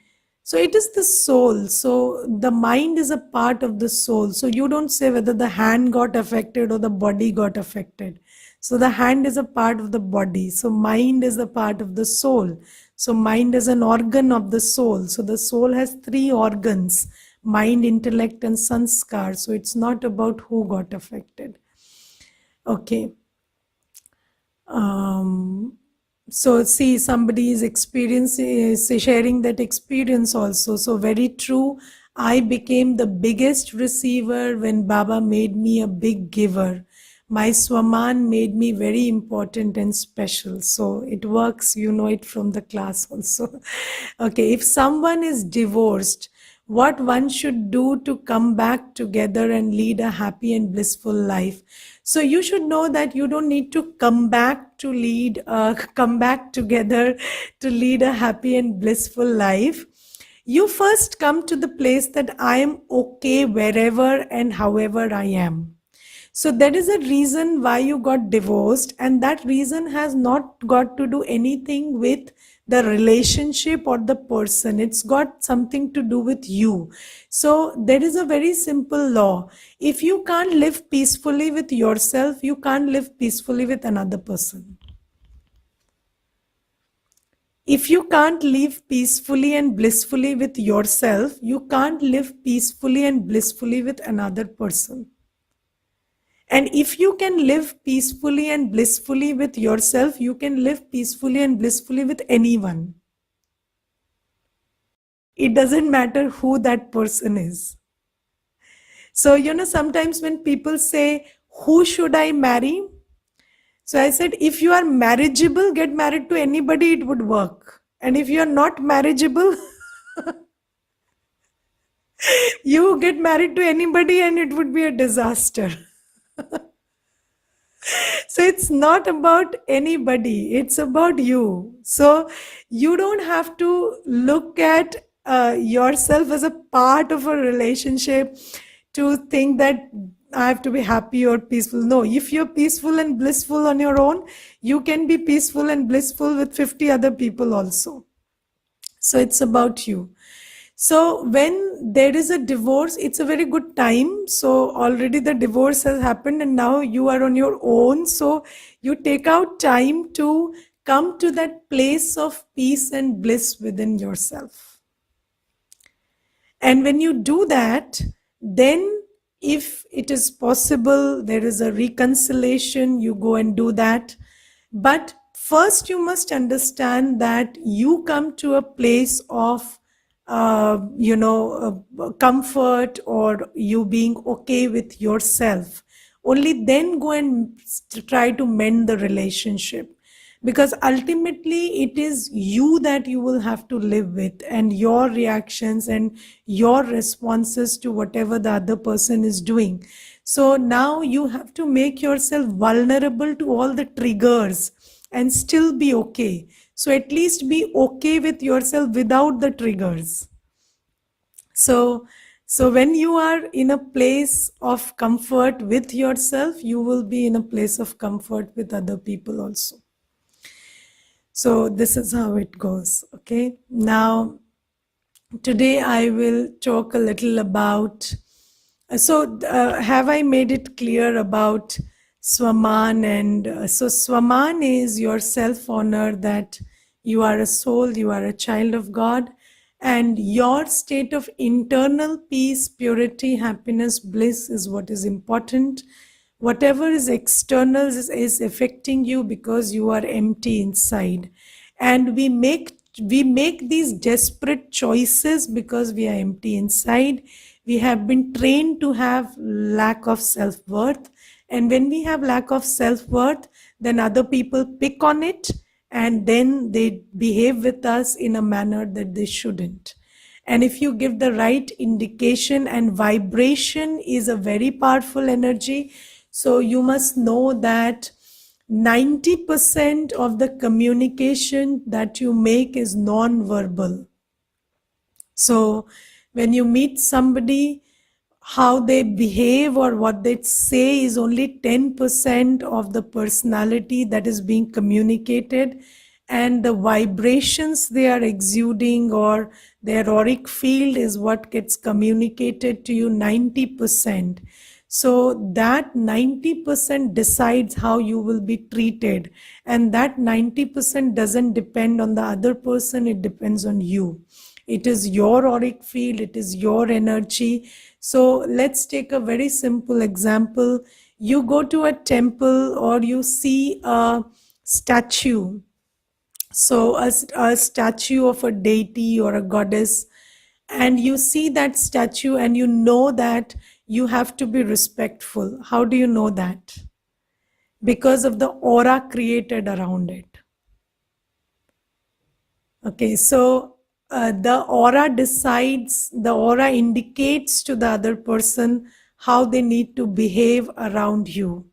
So it is the soul. So the mind is a part of the soul. So you don't say whether the hand got affected or the body got affected. So the hand is a part of the body. So mind is a part of the soul. So mind is an organ of the soul. So the soul has three organs: mind, intellect, and sanskar. So it's not about who got affected. Okay. So see, somebody is sharing that experience also. So very true. I became the biggest receiver when Baba made me a big giver. My Swaman made me very important and special. So it works, you know it from the class also. Okay, if someone is divorced, what one should do to come back together and lead a happy and blissful life. So you should know that you don't need to come back together to lead a happy and blissful life. You first come to the place that I am okay wherever and however I am. So there is a reason why you got divorced, and that reason has not got to do anything with the relationship or the person. It's got something to do with you. So there is a very simple law. If you can't live peacefully with yourself, you can't live peacefully with another person. If you can't live peacefully and blissfully with yourself, you can't live peacefully and blissfully with another person. And if you can live peacefully and blissfully with yourself, you can live peacefully and blissfully with anyone. It doesn't matter who that person is. So, sometimes when people say, who should I marry? So I said, if you are marriageable, get married to anybody, it would work. And if you are not marriageable, you get married to anybody and it would be a disaster. So it's not about anybody, it's about you. So you don't have to look at yourself as a part of a relationship to think that I have to be happy or peaceful. No, if you're peaceful and blissful on your own, you can be peaceful and blissful with 50 other people also. So it's about you. So when there is a divorce, it's a very good time. So already the divorce has happened and now you are on your own. So you take out time to come to that place of peace and bliss within yourself. And when you do that, then if it is possible, there is a reconciliation, you go and do that. But first you must understand that you come to a place of comfort or you being okay with yourself. Only then go and try to mend the relationship. because ultimately it is you that you will have to live with, and your reactions and your responses to whatever the other person is doing. So now you have to make yourself vulnerable to all the triggers and still be okay. So at least be okay with yourself without the triggers. So when you are in a place of comfort with yourself, you will be in a place of comfort with other people also. So this is how it goes. Okay. Now, today I will talk a little about. Have I made it clear about Swaman? And so Swaman is your self honor, that you are a soul, you are a child of God, and your state of internal peace, purity, happiness, bliss is what is important. Whatever is external is affecting you because you are empty inside. And we make these desperate choices because we are empty inside. We have been trained to have lack of self-worth, and when we have lack of self-worth, then other people pick on it, and then they behave with us in a manner that they shouldn't. And if you give the right indication, and vibration is a very powerful energy, so you must know that 90% of the communication that you make is non-verbal. So when you meet somebody, how they behave or what they say is only 10% of the personality that is being communicated, and the vibrations they are exuding or their auric field is what gets communicated to you 90%. So that 90% decides how you will be treated, and that 90% doesn't depend on the other person, it depends on you. It is your auric field, it is your energy. So let's take a very simple example. You go to a temple or you see a statue. So a statue of a deity or a goddess, and you see that statue and you know that you have to be respectful. How do you know that? Because of the aura created around it. Okay, so the aura indicates to the other person how they need to behave around you.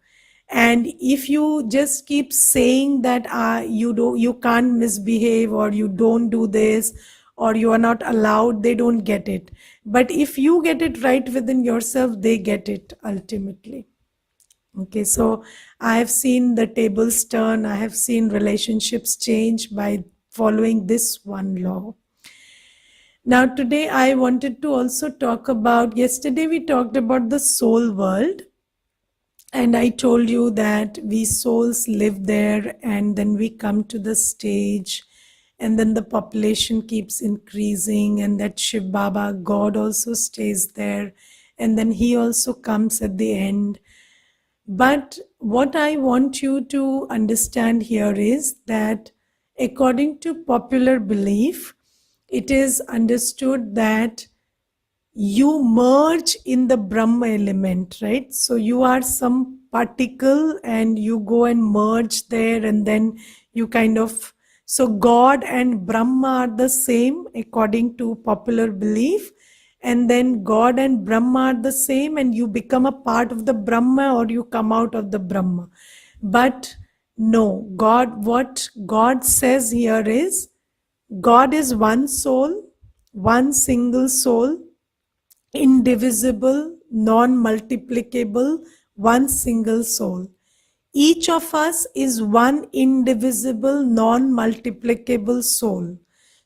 And if you just keep saying that you can't misbehave, or you don't do this, or you are not allowed, they don't get it. But if you get it right within yourself, they get it ultimately. Okay, so I have seen the tables turn, I have seen relationships change by following this one law. Now, today I wanted to also talk about, yesterday we talked about the soul world, and I told you that we souls live there, and then we come to the stage, and then the population keeps increasing, and that Shiv Baba, God, also stays there, and then he also comes at the end. But what I want you to understand here is that according to popular belief, it is understood that you merge in the Brahma element, right? So you are some particle and you go and merge there, and then you kind of, so God and Brahma are the same according to popular belief, and then God and Brahma are the same, and you become a part of the Brahma or you come out of the Brahma. But no, what God says here is, God is one soul, one single soul, indivisible, non-multiplicable, one single soul. Each of us is one indivisible, non-multiplicable soul.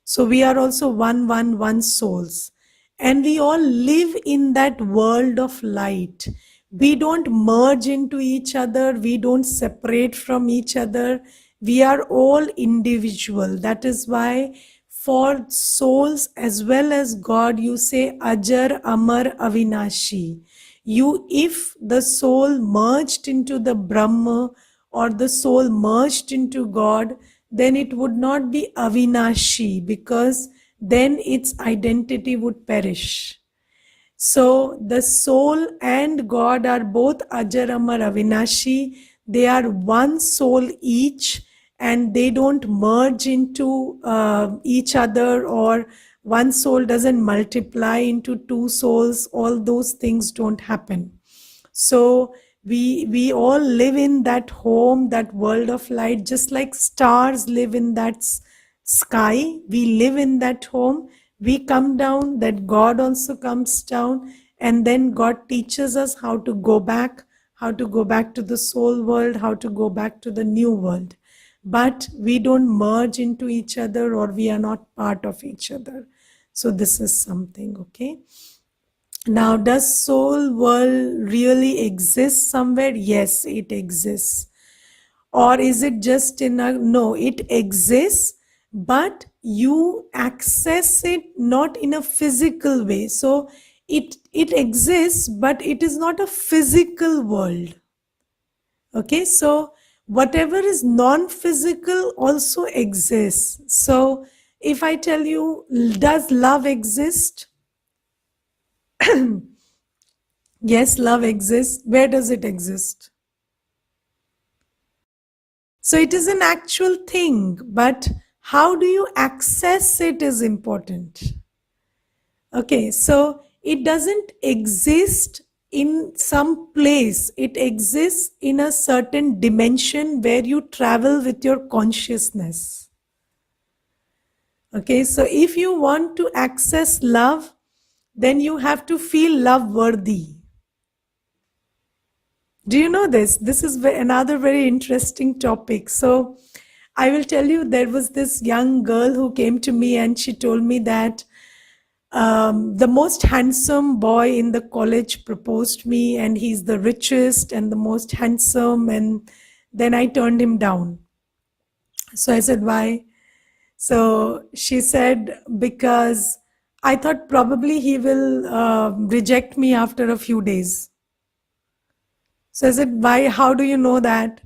So we are also one souls. And we all live in that world of light. We don't merge into each other. We don't separate from each other. We are all individual. That is why for souls as well as God, you say Ajar, Amar, Avinashi. If the soul merged into the Brahma or the soul merged into God, then it would not be Avinashi, because then its identity would perish. So the soul and God are both Ajar, Amar, Avinashi. They are one soul each, and they don't merge into each other, or one soul doesn't multiply into two souls. All those things don't happen. So we all live in that home, that world of light, just like stars live in that sky. We live in that home. We come down, that God also comes down, and then God teaches us how to go back to the soul world, how to go back to the new world. But we don't merge into each other, or we are not part of each other. So this is something, okay? Now, does soul world really exist somewhere? Yes, it exists. Or is it just in a, no, it exists, but you access it not in a physical way. So it exists, but it is not a physical world. Okay, so whatever is non-physical also exists. So if I tell you, does love exist? Yes, love exists. Where does it exist? So it is an actual thing, but how do you access it is important. Okay, so it doesn't exist in some place, it exists in a certain dimension where you travel with your consciousness. Okay, so if you want to access love, then you have to feel love worthy. Do you know this? This is another very interesting topic. So I will tell you, there was this young girl who came to me and she told me that the most handsome boy in the college proposed me, and he's the richest and the most handsome, and then I turned him down. So I said, why? So she said, because I thought probably he will reject me after a few days. So I said, why? How do you know that?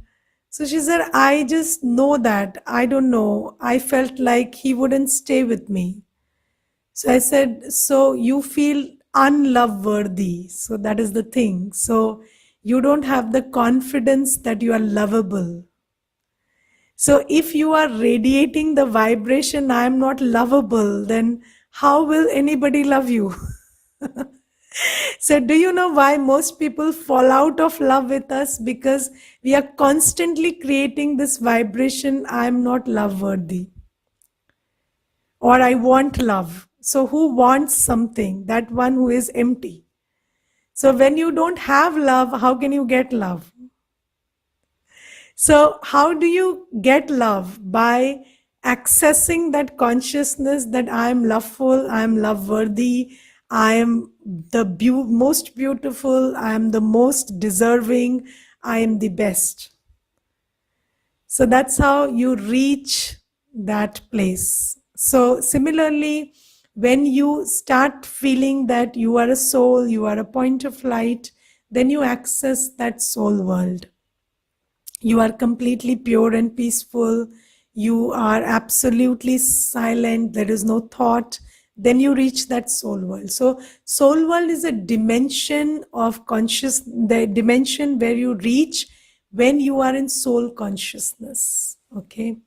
So she said, I just know that. I don't know. I felt like he wouldn't stay with me. So I said, so you feel unloveworthy. So that is the thing. So you don't have the confidence that you are lovable. So if you are radiating the vibration, I am not lovable, then how will anybody love you? So do you know why most people fall out of love with us? Because we are constantly creating this vibration, I am not love worthy, or I want love. So who wants something? That one who is empty. So when you don't have love, how can you get love? So how do you get love? By accessing that consciousness that I am loveful, I am love worthy, I am the most beautiful, I am the most deserving, I am the best. So that's how you reach that place. So similarly, when you start feeling that you are a soul, you are a point of light, then you access that soul world. You are completely pure and peaceful. You are absolutely silent. There is no thought. Then you reach that soul world. So soul world is a dimension of conscious, the dimension where you reach when you are in soul consciousness. Okay.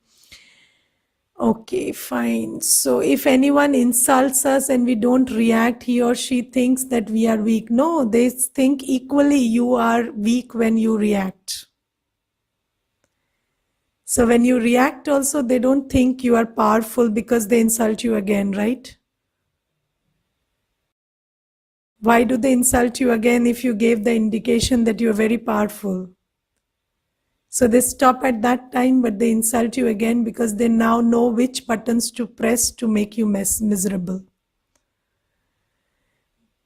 Okay, fine. So if anyone insults us and we don't react, he or she thinks that we are weak. No, they think equally you are weak when you react. So when you react also, they don't think you are powerful because they insult you again, right? Why do they insult you again if you gave the indication that you are very powerful? So they stop at that time, but they insult you again because they now know which buttons to press to make you miserable.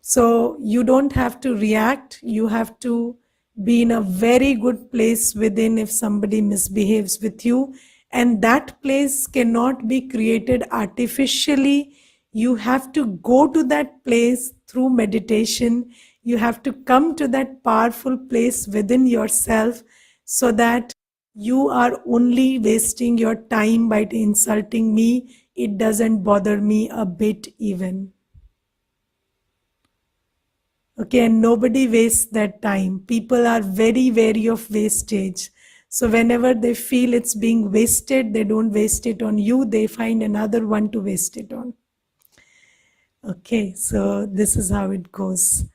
So you don't have to react. You have to be in a very good place within if somebody misbehaves with you. And that place cannot be created artificially. You have to go to that place through meditation. You have to come to that powerful place within yourself so that you are only wasting your time by insulting me. It doesn't bother me a bit even. Okay, and nobody wastes that time. People are very wary of wastage. So whenever they feel it's being wasted, they don't waste it on you, they find another one to waste it on. Okay, so this is how it goes.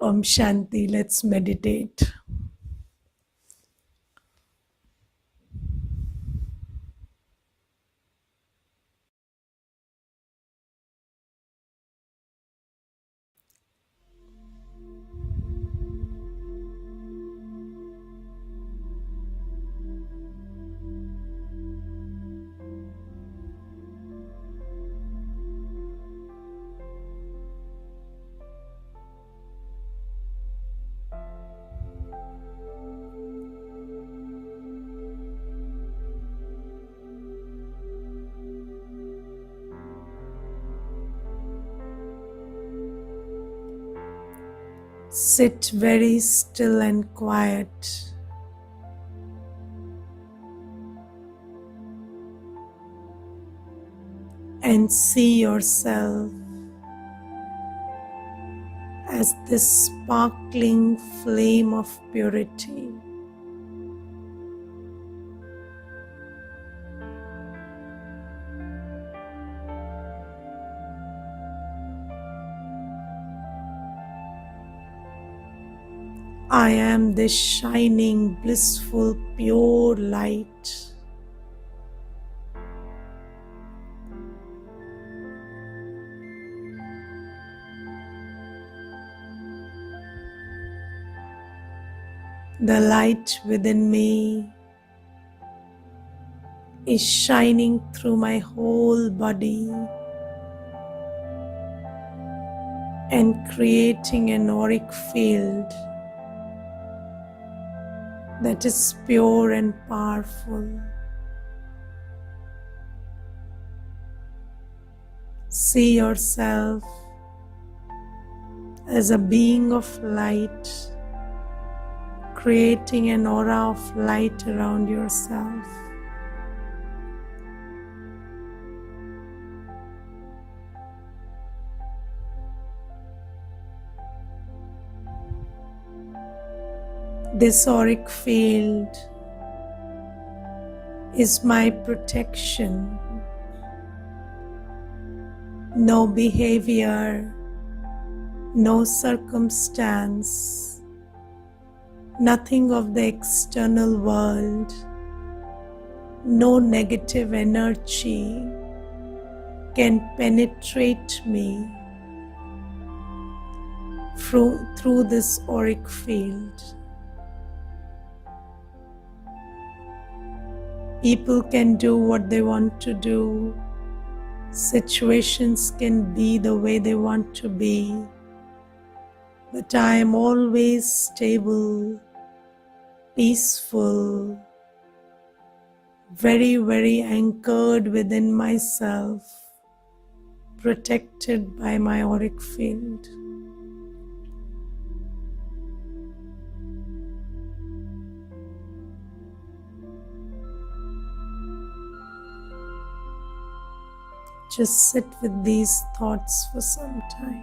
Om Shanti, let's meditate. Sit very still and quiet. And see yourself as this sparkling flame of purity. I am this shining, blissful, pure light. The light within me is shining through my whole body and creating an auric field that is pure and powerful. See yourself as a being of light, creating an aura of light around yourself. This auric field is my protection. No behavior, no circumstance, nothing of the external world, no negative energy can penetrate me through this auric field. People can do what they want to do. Situations can be the way they want to be. But I am always stable, peaceful, very, very anchored within myself, protected by my auric field. Just sit with these thoughts for some time.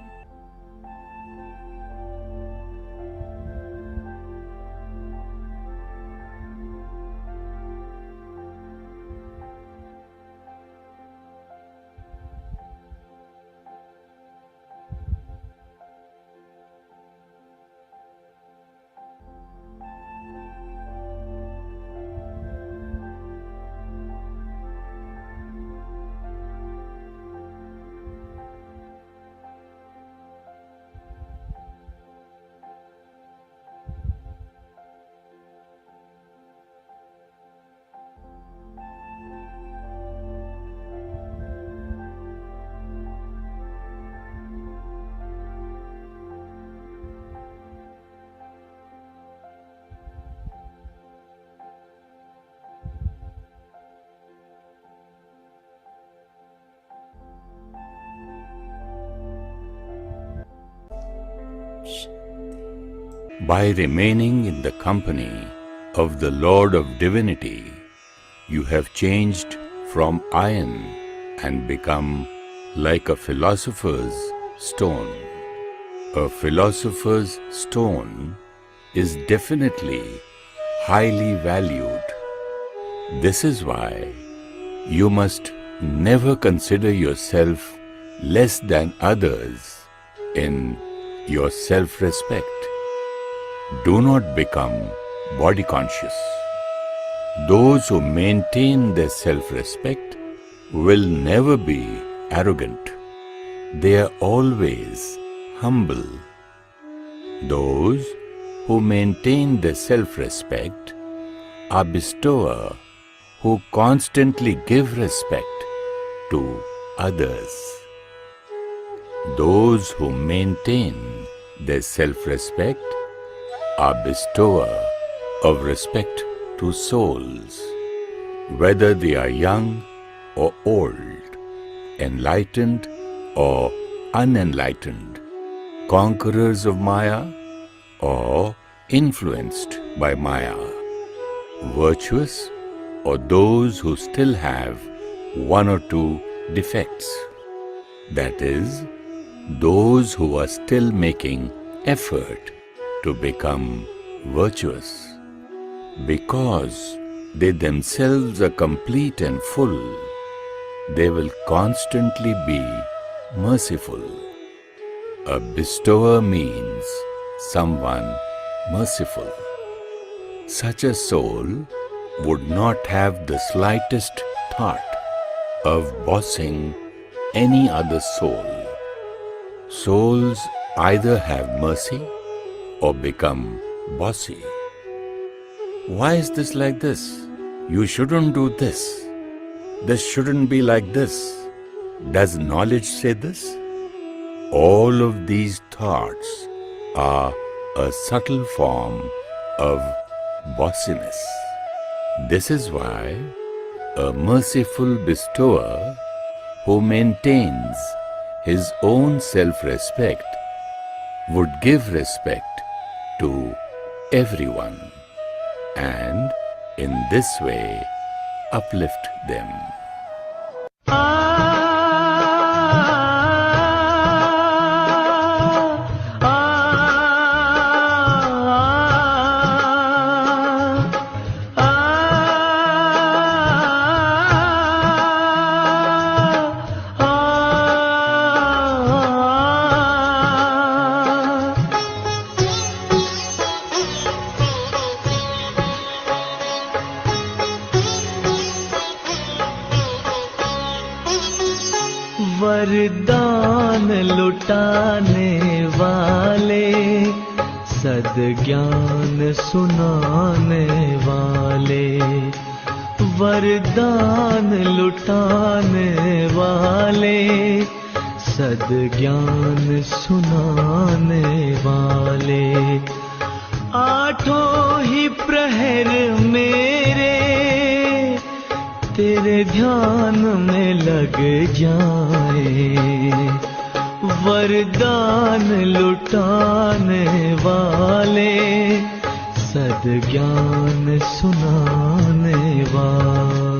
By remaining in the company of the Lord of Divinity, you have changed from iron and become like a philosopher's stone. A philosopher's stone is definitely highly valued This is why you must never consider yourself less than others in your self-respect. Do not become body conscious. Those who maintain their self-respect will never be arrogant. They are always humble. Those who maintain their self-respect are bestower who constantly give respect to others. Those who maintain their self-respect are bestower of respect to souls, whether they are young or old, enlightened or unenlightened, conquerors of Maya or influenced by Maya, virtuous or those who still have one or two defects. That is, those who are still making effort to become virtuous. Because they themselves are complete and full, they will constantly be merciful. A bestower means someone merciful. Such a soul would not have the slightest thought of bossing any other soul. Souls either have mercy or become bossy. Why is this like this? You shouldn't do this. This shouldn't be like this. Does knowledge say this? All of these thoughts are a subtle form of bossiness. This is why a merciful bestower who maintains his own self-respect would give respect to everyone, and in this way uplift them. वरदान लुटाने वाले, सद्ज्ञान सुनाने वाले, वरदान लुटाने वाले, सद्ज्ञान सुनाने वाले, आठों ही प्रहर मेरे तेरे ध्यान में लग जाए, वरदान लुटाने वाले, सद्ज्ञान सुनाने वाले।